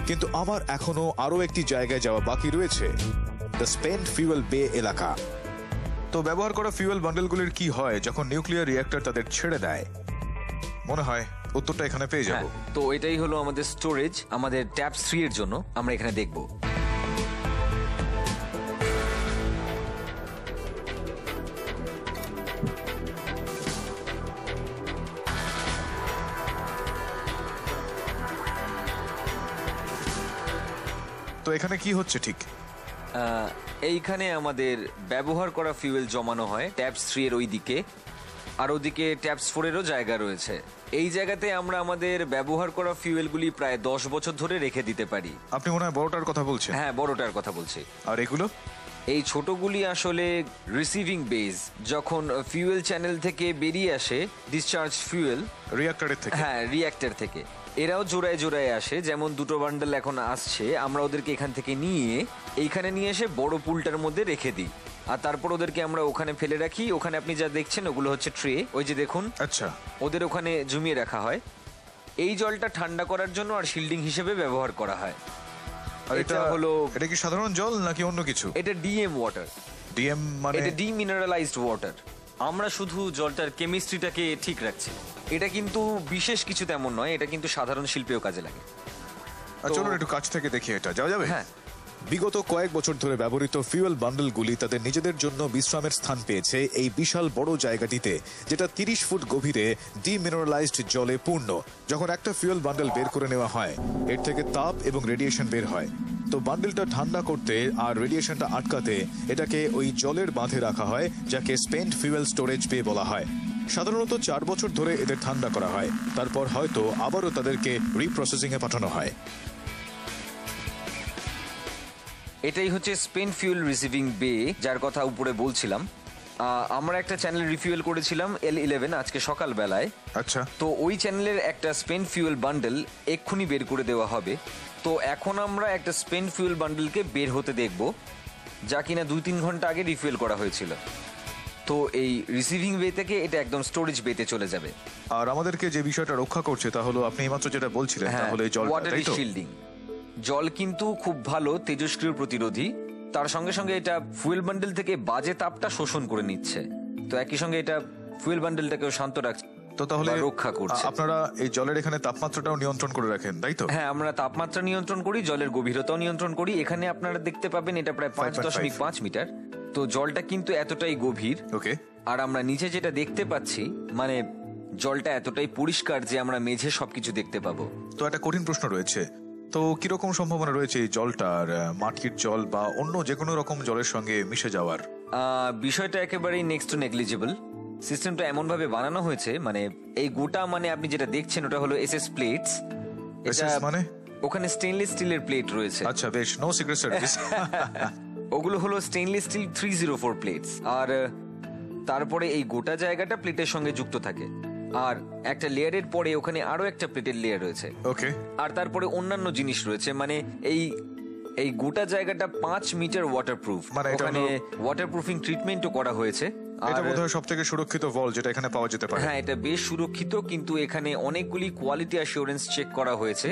কিন্তু আমার এখনো আরো একটি জায়গায় যাওয়া বাকি রয়েছে, দ্য স্পেন্ট ফিউয়েল বে এলাকা। তো ব্যবহার করা ফিউয়েল বান্ডেলগুলির কি হয় যখন নিউক্লিয়ার রিঅ্যাক্টর তাদের ছেড়ে দেয়? মনে হয় উত্তরটা এখানে পেয়ে যাব। তো এটাই হলো আমাদের স্টোরেজ, আমাদের ট্যাপ 3 এর জন্য আমরা এখানে দেখব। তো এখানে কি হচ্ছে ঠিক? এইখানে আমাদের ব্যবহার করা ফিউয়েল জমানো হয় ট্যাপস 3 এর ওই দিকে, আর ওদিকে ট্যাপস 4 এরও জায়গা রয়েছে। এই জায়গাতে আমরা আমাদের ব্যবহার করা ফিউয়েলগুলি প্রায় 10 বছর ধরে রেখে দিতে পারি। আপনি মনে হয় বড়টার কথা বলছেন? হ্যাঁ, বড়টার কথা বলছি। আর এগুলো? এই ছোটগুলি আসলে রিসিভিং বেজ। যখন ফিউয়েল চ্যানেল থেকে বেরিয়ে আসে ডিসচার্জ ফিউয়েল রিঅ্যাক্টরের থেকে, হ্যাঁ রিঅ্যাক্টর থেকে, এরাও জোড়ায় জোড়ায় আসে। যেমন 2টো বান্ডেল এখন আসছে, আমরা ওদেরকে এখান থেকে নিয়ে এইখানে নিয়ে এসে বড় পুলটার মধ্যে রেখে দিই, আর তারপর ওদেরকে আমরা ওখানে ফেলে রাখি। ওখানে আপনি যা দেখছেন ওগুলো হচ্ছে ট্রে, ওই যে দেখুন। আচ্ছা, ওদের ওখানে জমিয়ে রাখা হয়। এই জলটা ঠান্ডা করার জন্য আর শিল্ডিং হিসেবে ব্যবহার করা হয়। আর এটা হলো, এটা কি সাধারণ জল নাকি অন্য কিছু? এটা ডিএম ওয়াটার। ডিএম মানে? এটা ডিমিনারেলাইজড ওয়াটার। আমরা শুধু জলটার কেমিস্ট্রিটাকে ঠিক রাখছি। এটা কিন্তু বিশেষ কিছু তেমন নয়, এটা কিন্তু সাধারণ শিল্পেও কাজে লাগে। চলুন একটু কাছ থেকে দেখি, এটা যাওয়া যাবে? হ্যাঁ। বিগত কয়েক বছর ধরে ব্যবহৃত ফিউয়েল বান্ডেলগুলি তাদের নিজেদের জন্য বিশ্রামের স্থান পেয়েছে এই বিশাল বড় জায়গাটিতে, যেটা 30 ফুট গভীরে ডিমিনারেলাইজড জলে পূর্ণ। যখন একটা ফিউয়েল বান্ডেল বের করে নেওয়া হয়, এর থেকে তাপ এবং রেডিয়েশন বের হয়। তো বান্ডেলটা ঠান্ডা করতে আর রেডিয়েশনটা আটকাতে এটাকে ওই জলের বাঁধে রাখা হয়, যাকে স্পেন্ট ফিউয়েল স্টোরেজ বে বলা হয়। সাধারণত 4 বছর ধরে এদের ঠান্ডা করা হয়, তারপর হয়তো আবারও তাদেরকে রিপ্রসেসিং এ পাঠানো হয়। এটাই হচ্ছে স্পেন্ট ফিউল রিসিভিং বে, যার কথা উপরে বলছিলাম। আমরা একটা চ্যানেল রিফিউয়েল করেছিলাম L11 আজকে সকালবেলায়। আচ্ছা, তো ওই চ্যানেলের একটা স্পেন্ট ফিউল বান্ডেল এক্ষুনি বের করে দেওয়া হবে। তো এখন আমরা একটা স্পেন্ট ফিউল বান্ডেলকে বের হতে দেখব, যা কিনা 2-3 ঘন্টা আগে রিফিউয়েল করা হয়েছিল। তো এই রিসিভিং বে থেকে এটা একদম স্টোরেজ বেতে চলে যাবে। আর আমাদেরকে যে বিষয়টা রক্ষা করছে তা হলো আপনি এইমাত্র যেটা বলছিলেন, তাহলে জল, ওয়াটার শিল্ডিং। জল কিন্তু খুব ভালো তেজস্ক্রিয় প্রতিরোধী, তার সঙ্গে সঙ্গে এটা ফুয়েল বান্ডেল থেকে বাজে তাপটা শোষণ করে নিচ্ছে। তো একই সঙ্গে এটা ফুয়েল বান্ডেলটাকেও শান্ত রাখছে, তো তাহলে রক্ষা করছে। আপনারা এই জলের এখানে তাপমাত্রাটাও নিয়ন্ত্রণ করে রাখেন, তাই তো? হ্যাঁ, আমরা তাপমাত্রা নিয়ন্ত্রণ করি, জলের গভীরতাও নিয়ন্ত্রণ করি। এখানে আপনারা দেখতে পাবেন এটা প্রায় 5.5 মিটার। তো জলটা কিন্তু এতটাই গভীর। ওকে। আর আমরা নিচে যেটা দেখতে পাচ্ছি, মানে জলটা এতটাই পরিষ্কার যে আমরা মেঝে সবকিছু দেখতে পাবো। তো একটা কঠিন প্রশ্ন রয়েছে, তো কিরকম সম্ভাবনা রয়েছে এই জলটার মাটির জল বা অন্য যে কোনো রকম জলের সঙ্গে মিশে যাওয়ার? বিষয়টা একেবারেই নেক্সট টু নেগলিজিবল। সিস্টেমটা এমন ভাবে বানানো হয়েছে, মানে এই গোটা, মানে আপনি যেটা দেখছেন ওটা হলো এসএস প্লেটস। এসএস মানে? ওখানে স্টেনলেস স্টিলের প্লেট রয়েছে। আচ্ছা, বেশ, নো সিক্রেট সার্ভিস। ওগুলো হলো স্টেনলেস স্টিল 304 প্লেটস। আর তারপরে এই গোটা জায়গাটা প্লেটের সঙ্গে যুক্ত থাকে, আর একটা লেয়ারের পরে ওখানে আরো একটা প্লেটের লেয়ার রয়েছে। ওকে। আর তারপরে অন্যান্য জিনিস রয়েছে, মানে এই গোটা জায়গাটা 5 মিটার ওয়াটারপ্রুফ, মানে ওখানে ওয়াটারপ্রুফিং ট্রিটমেন্টও করা হয়েছে। এটা বোধহয় সবথেকে সুরক্ষিত ভল যেটা এখানে পাওয়া যেতে পারে। হ্যাঁ, এটা বেশ সুরক্ষিত, কিন্তু এখানে অনেকগুলি কোয়ালিটি অ্যাসিওরেন্স চেক করা হয়েছে,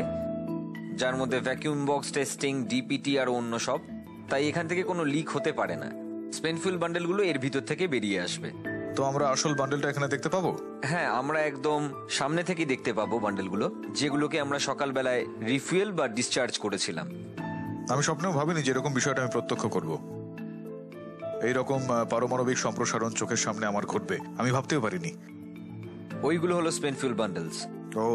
যার মধ্যে ভ্যাকুয়াম বক্স টেস্টিং, ডিপিটি আর অন্য সব। তাই এখান থেকে কোনো লিক হতে পারে না। স্পেন্ট ফিউল বান্ডেলগুলো এর ভিতর থেকে বেরিয়ে আসবে। তো আমরা আসল বান্ডেলটা এখানে দেখতে পাবো? হ্যাঁ, আমরা একদম সামনে থেকে দেখতে পাবো বান্ডেলগুলো, যেগুলোকে আমরা সকালবেলায় রিফুয়েল বা ডিসচার্জ করেছিলাম। আমি স্বপ্নেও ভাবিনি যে এরকম বিষয়টা আমি প্রত্যক্ষ করব। এইরকম পারমাণবিক সম্প্রসারণ চোখের সামনে আমার ঘটবে আমি ভাবতেও পারিনি। ওইগুলো হলো স্পেন্ট ফিউল বান্ডেলস। ও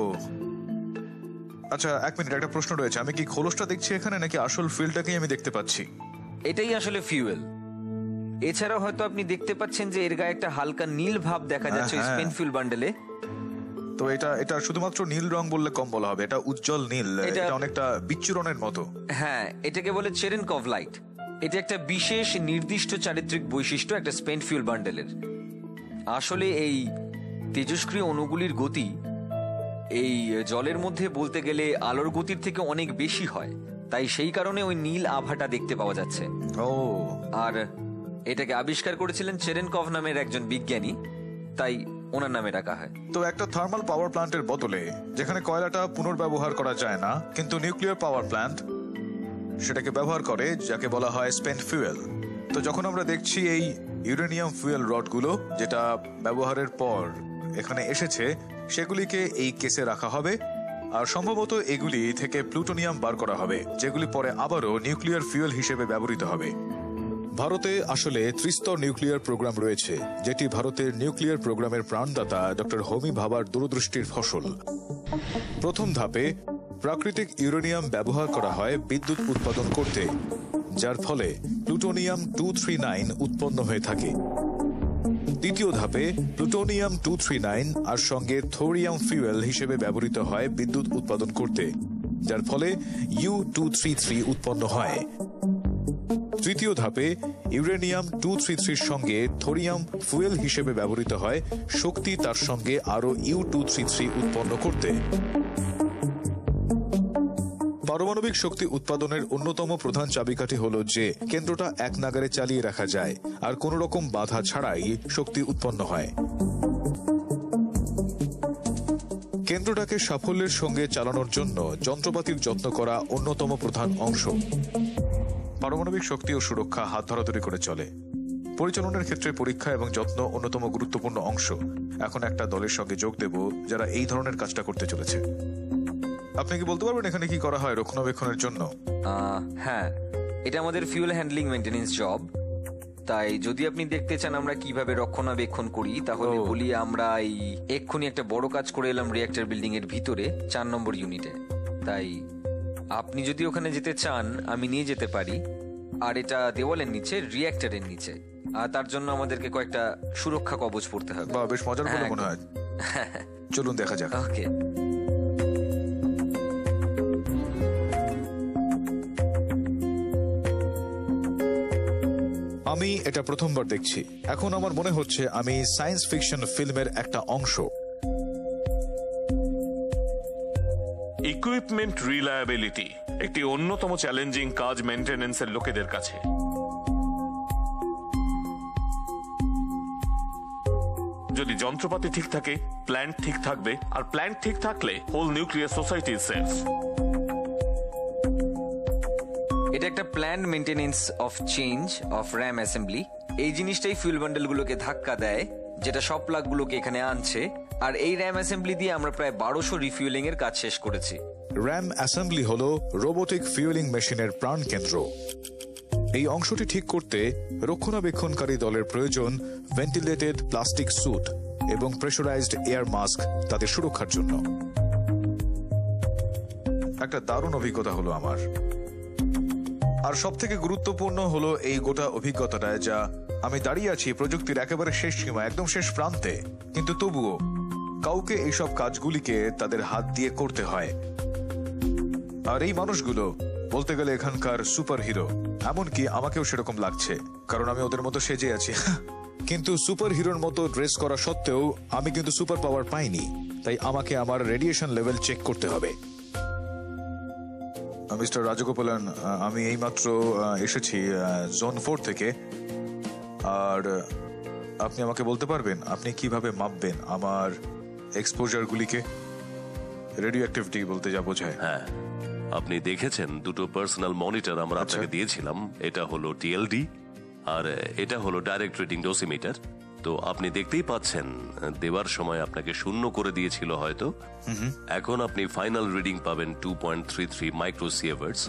আচ্ছা, 1 মিনিট, একটা প্রশ্ন রয়েছে। আমি কি খোলসটা দেখছি এখানে, নাকি আসল ফিল্ডটাকেই আমি দেখতে পাচ্ছি? এটাই আসলে ফিউয়েল। এছাড়াও হয়তো আপনি দেখতে পাচ্ছেন যে এর গায়ে একটা হালকা নীল ভাব দেখা যাচ্ছে স্পেন্ট ফিউল বান্ডেলে। তো এটা শুধুমাত্র নীল রং বললে কম বলা হবে, এটা উজ্জ্বল নীল, এটা অনেকটা বিচ্ছুরণের মতো। হ্যাঁ, এটাকে বলে চেরেনকভ লাইট। এটা একটা বিশেষ নির্দিষ্ট চারিত্রিক বৈশিষ্ট্য একটা স্পেন্ট ফিউল বান্ডেলের। আসলে এই তেজস্ক্রিয় অণুগুলির গতি এই জলের মধ্যে বলতে গেলে আলোর গতির থেকে অনেক বেশি হয়, তাই সেই কারণে ওই নীল আভাটা দেখতে পাওয়া যাচ্ছে। ও, আর এটাকে আবিষ্কার করেছিলেন চেরেনকভ নামের একজন বিজ্ঞানী, তাই ওনার নামে রাখা হয়। তো একটা থার্মাল পাওয়ার প্ল্যান্টের বদলে যেখানে কয়লাটা পুনর্ব্যবহার করা যায় না, কিন্তু নিউক্লিয়ার পাওয়ার প্ল্যান্ট সেটাকে ব্যবহার করে, যাকে বলা হয় স্পেন্ট ফুয়েল। তো যখন আমরা দেখছি এই ইউরেনিয়াম ফুয়েল রডগুলো যেটা ব্যবহারের পর এখানে এসেছে, সেগুলিকে এই কেসে রাখা হবে, আর সম্ভবত এগুলি থেকে প্লুটোনিয়াম বার করা হবে, যেগুলি পরে আবারও নিউক্লিয়ার ফুয়েল হিসেবে ব্যবহৃত হবে। ভারতে আসলে ত্রিস্তর নিউক্লিয়ার প্রোগ্রাম রয়েছে, যেটি ভারতের নিউক্লিয়ার প্রোগ্রামের প্রাণদাতা ডক্টর হোমি ভাবার দূরদৃষ্টির ফসল। প্রথম ধাপে প্রাকৃতিক ইউরেনিয়াম ব্যবহার করা হয় বিদ্যুৎ উৎপাদন করতে, যার ফলে প্লুটোনিয়াম 239 উৎপন্ন হয়ে থাকে। দ্বিতীয় ধাপে প্লুটোনিয়াম 239 আর সঙ্গে থোরিয়াম ফিউয়েল হিসেবে ব্যবহৃত হয় বিদ্যুৎ উৎপাদন করতে, যার ফলে U233 উৎপন্ন হয়। তৃতীয় ধাপে ইউরেনিয়াম 233 সঙ্গে থোরিয়াম ফুয়েল হিসেবে ব্যবহৃত হয় শক্তি তার সঙ্গে আরো U233 উৎপন্ন করতে। পারমাণবিক শক্তি উৎপাদনের অন্যতম প্রধান চাবিকাঠি হলো যে কেন্দ্রটা এক নাগারে চালিয়ে রাখা যায় আর কোন রকম বাধা ছাড়াই শক্তি উৎপন্ন হয়। কেন্দ্রটাকে সাফল্যের সঙ্গে চালানোর জন্য যন্ত্রপাতির যত্ন করা অন্যতম প্রধান অংশ। পারমাণবিক শক্তি ও সুরক্ষা হাত ধরাধরি করে চলে। পরিচালনার ক্ষেত্রে পরীক্ষা এবং যত্ন অন্যতম গুরুত্বপূর্ণ অংশ। এখন একটা দলের সঙ্গে যোগ দেব যারা এই ধরনের কাজটা করতে চলেছে। আপনি কি বলতে পারবেন এখানে কি করা হয় রক্ষণাবেক্ষণের জন্য? হ্যাঁ, এটা আমাদের ফিউল হ্যান্ডলিং মেইনটেনেন্স জব। তাই যদি আপনি দেখতে চান আমরা কিভাবে রক্ষণাবেক্ষণ করি, তাহলে বলি আমরা এক্ষুনি একটা বড় কাজ করে এলাম রিঅ্যাক্টর বিল্ডিং এর ভিতরে 4 নম্বর ইউনিটে। তাই আপনি যদি ওখানে যেতে চান আমি নিয়ে যেতে পারি। আর এটা দেওয়ালের নিচে, রিঅ্যাক্টরের নিচে। আর তার জন্য আমাদেরকে কয়েকটা সুরক্ষা কবচ পড়তে হবে। বা বেশ মজার বলে মনে হয়। চলুন দেখা যাক। ওকে। আমি এটা প্রথমবার দেখছি। এখন আমার মনে হচ্ছে আমি সায়েন্স ফিকশন ফিল্মের একটা অংশ। ইকুইপমেন্ট রিলায়াবিলিটি একটি অন্যতম চ্যালেঞ্জিং কাজ মেইনটেনেন্সের লোকেদের কাছে। যদি যন্ত্রপাতি ঠিক থাকে, প্ল্যান্ট ঠিক থাকবে, আর প্ল্যান্ট ঠিক থাকলে whole nuclear society is safe. এটা একটা plan maintenance of change of ram assembly. এই জিনিসটাই ফুয়েল বান্ডেলগুলোকে ধাক্কা দেয়, যেটা সব প্লাগগুলোকে এখানে আনছে। আর এই র্যাম অ্যাসেম্বলি দিয়ে আমরা প্রায় 1200 রিফুয়েলিং এর কাজ শেষ করেছি। র্যাম অ্যাসেম্বলি হলো রোবোটিক ফিউয়েলিং মেশিনের প্রাণ কেন্দ্র। এই অংশটি ঠিক করতে রক্ষণাবেক্ষণকারী দলের প্রয়োজন ভেন্টিলেটেড প্লাস্টিক স্যুট এবং প্রেসারাইজড এয়ার মাস্ক তাদের সুরক্ষার জন্য। একটা দারুণ অভিজ্ঞতা হলো আমার। আর সব থেকে গুরুত্বপূর্ণ হলো এই গোটা অভিজ্ঞতাটায় যা আমি দাঁড়িয়ে আছি প্রযুক্তির একেবারে শেষ সীমা, একদম শেষ প্রান্তে, কিন্তু তবুও কাউকে এইসব কাজগুলিকে তাদের হাত দিয়ে করতে হয়। আর এই মানুষগুলো বলতে গেলে এখানকার সুপার হিরো, এমনকি আমাকেও সেরকম লাগছে, কারণ আমি ওদের মতো সেজে আছি। কিন্তু সুপার হিরোর মতো ড্রেস করা সত্ত্বেও আমি কিন্তু সুপার পাওয়ার পাইনি, তাই আমাকে আমার রেডিয়েশন লেভেল চেক করতে হবে। মিস্টার রাজগোপালন, আমি এইমাত্র এসেছি জোন 4 থেকে। আর আপনি আমাকে বলতে পারবেন আপনি কিভাবে মাপবেন আমার এক্সপোজারগুলিকে? রেডিও অ্যাক্টিভিটি বলতে যা বোঝায়। হ্যাঁ, আপনি দেখেছেন দুটো পার্সোনাল মনিটর আমরা আপনাকে দিয়েছিলাম। এটা হলো টিএলডি আর এটা হলো ডাইরেক্ট রিডিং ডোসিমিটার। তো আপনি দেখতেই পাচ্ছেন দেওয়ার সময় আপনাকে 0 করে দিয়েছিল হয়তো। এখন আপনি ফাইনাল রিডিং পাবেন 2.33 মাইক্রোসিয়েভার্টস।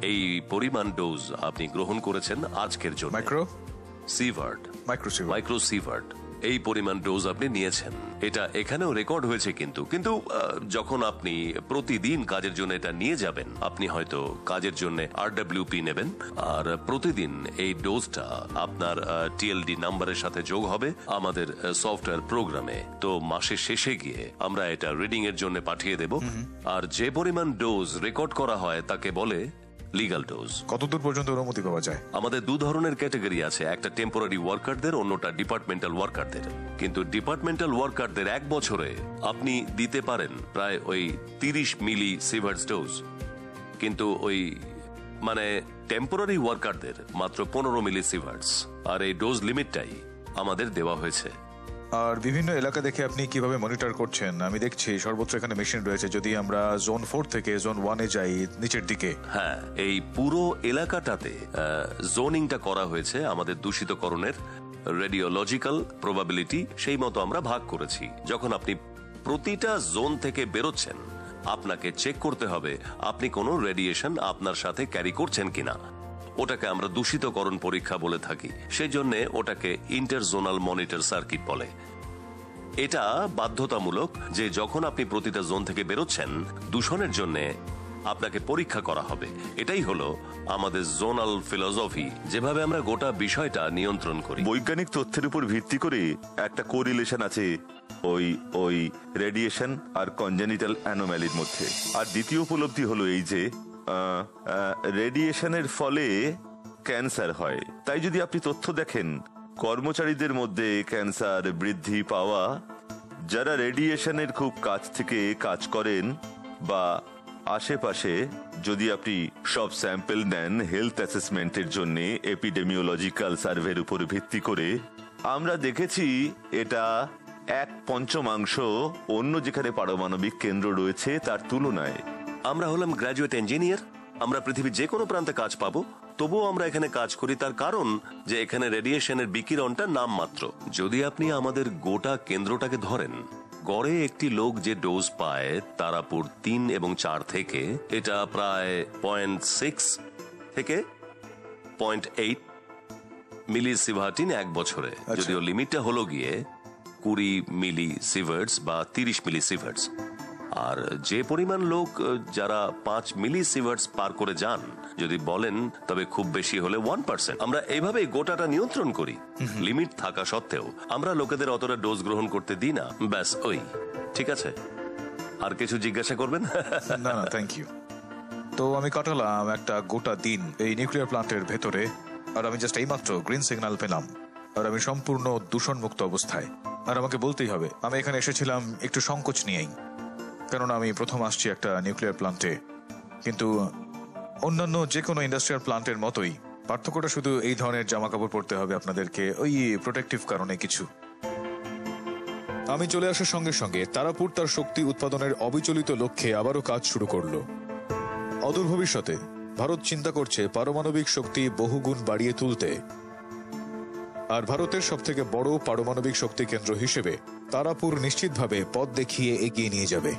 এই পরিমাণ ডোজ আপনি গ্রহণ করেছেন আজকের জন্য। মাইক্রোসিভার্ট এই পরিমাণ ডোজ আপনি নিয়েছেন। এটা এখানেও রেকর্ড হয়েছে, কিন্তু যখন আপনি প্রতিদিন কাজের জন্য এটা নিয়ে যাবেন, আপনি হয়তো কাজের জন্য RWP নেবেন, আর প্রতিদিন এই ডোজটা আপনার টিএলডি নাম্বারের সাথে যোগ হবে আমাদের সফটওয়্যার প্রোগ্রামে। তো মাসের শেষে গিয়ে আমরা এটা রিডিং এর জন্য পাঠিয়ে দেব। আর যে পরিমাণ ডোজ রেকর্ড করা হয় তাকে বলে লিগ্যাল ডোজ। কতদূর পর্যন্ত অনুমতি পাওয়া যায়? আমাদের 2 ধরনের ক্যাটাগরি আছে, একটা টেম্পোরারি ওয়ার্কারদের, অন্যটা ডিপার্টমেন্টাল ওয়ার্কারদের। কিন্তু ডিপার্টমেন্টাল ওয়ার্কারদের 1 বছরে আপনি দিতে পারেন প্রায় ওই 30 মিলি সিভার্টস ডোজ, কিন্তু ওই মানে টেম্পোরারি ওয়ার্কারদের মাত্র 15 মিলি সিভার্টস। আর এই ডোজ লিমিটটাই আমাদের দেওয়া হয়েছে। আর বিভিন্ন এলাকা দেখে আপনি কিভাবে মনিটর করছেন? আমি দেখছি সর্বত্র এখানে মেশিন রয়েছে। যদি আমরা জোন 4 থেকে জোন 1-এ যাই নিচের দিকে, হ্যাঁ, এই পুরো এলাকাটাতে জোনিংটা করা হয়েছে আমাদের দূষিতকরণের রেডিওলজিক্যাল প্রবাবিলিটি সেই মতো আমরা ভাগ করেছি। যখন আপনি প্রতিটা জোন থেকে বেরোচ্ছেন আপনাকে চেক করতে হবে আপনি কোনো রেডিয়েশন আপনার সাথে ক্যারি করছেন কিনা। ওটাকে আমরা দূষিতকরণ পরীক্ষা বলে থাকি, সেই জন্য ওটাকে ইন্টারজোনাল মনিটর সার্কিট বলে। এটা বাধ্যতামূলক যে যখন আপনি প্রতিটা জোন থেকে বেরোচ্ছেন দূষণের জন্য আপনাকে পরীক্ষা করা হবে। এটাই হলো আমাদের জোনাল ফিলসফি, যেভাবে আমরা গোটা বিষয়টা নিয়ন্ত্রণ করি। বৈজ্ঞানিক তথ্যের উপর ভিত্তি করে একটা কোরিলেশন আছে ওই রেডিয়েশন আর কনজেনিটাল অ্যানোম্যালির মধ্যে। আর দ্বিতীয় উপলব্ধি হলো এই যে রেডিয়েশনের ফলে ক্যান্সার হয়। তাই যদি আপনি তথ্য দেখেন, কর্মচারীদের মধ্যে ক্যান্সার বৃদ্ধি পাওয়া যারা রেডিয়েশনের খুব কাছ থেকে কাজ করেন বা আশেপাশে, যদি আপনি সব স্যাম্পল নেন হেলথ অ্যাসেসমেন্টের জন্য এপিডেমিওলজিক্যাল সার্ভের উপর ভিত্তি করে, আমরা দেখেছি এটা 1/5 অন্য যেখানে পারমাণবিক কেন্দ্র রয়েছে তার তুলনায়। আমরা হলাম গ্র্যাজুয়েট ইঞ্জিনিয়ার, আমরা পৃথিবীর যে কোনো প্রান্তে কাজ পাবো, তবুও আমরা এখানে কাজ করি তার কারণ যে এখানে রেডিয়েশনের বিকিরণটা নামমাত্র। যদি আপনি আমাদের গোটা কেন্দ্রটাকে ধরেন, গড়ে একটি লোক যে ডোজ পায় তারাপুর 3 এবং 4 থেকে, এটা প্রায় 0.6 থেকে 0.8 মিলি সিভার্টিন 1 বছরে। যদিও লিমিটটা হলো গিয়ে 20 মিলি সিভার্টস বা 30 মিলি সিভার্টস। আর যে পরিমাণ লোক যারা 5 মিলি সিভার্টস পার করে যান যদি বলেন তবে খুব বেশি হলে 1%। আমরা এইভাবেই গোটাটা নিয়ন্ত্রণ করি, লিমিট থাকা সত্ত্বেও। আমরা লোকেদের অতটা ডোজ গ্রহণ করতে দিই না, ব্যাস ওই। ঠিক আছে, আর কিছু জিজ্ঞাসা করবেন? না না, থ্যাংক ইউ। তো আমি কাটালাম একটা গোটা দিন এই নিউক্লিয়ার প্ল্যান্টের ভেতরে, আর আমি জাস্ট এইমাত্র গ্রিন সিগন্যাল পেলাম, আর আমি সম্পূর্ণ দূষণমুক্ত অবস্থায়। আর আমাকে বলতেই হবে, আমি এখানে এসেছিলাম একটু সংকোচ নিয়েই, কেননা আমি প্রথম আসছি একটা নিউক্লিয়ার প্ল্যান্টে। কিন্তু অন্যান্য যে কোনো ইন্ডাস্ট্রিয়াল প্ল্যান্টের মতোই পার্থক্যটা শুধু এই ধরনের জামা কাপড় পরতে হবে আপনাদেরকে, ওই প্রোটেক্টিভ কারণে কিছু। আমি চলে আসার সঙ্গে সঙ্গে তারাপুর তার শক্তি উৎপাদনের অবিচলিত লক্ষ্যে আবারও কাজ শুরু করলো। অদূর ভবিষ্যতে ভারত চিন্তা করছে পারমাণবিক শক্তি বহুগুণ বাড়িয়ে তুলতে, আর ভারতের সবথেকে বড় পারমাণবিক শক্তি কেন্দ্র হিসেবে তারাপুর নিশ্চিতভাবে পথ দেখিয়ে এগিয়ে নিয়ে যাবে।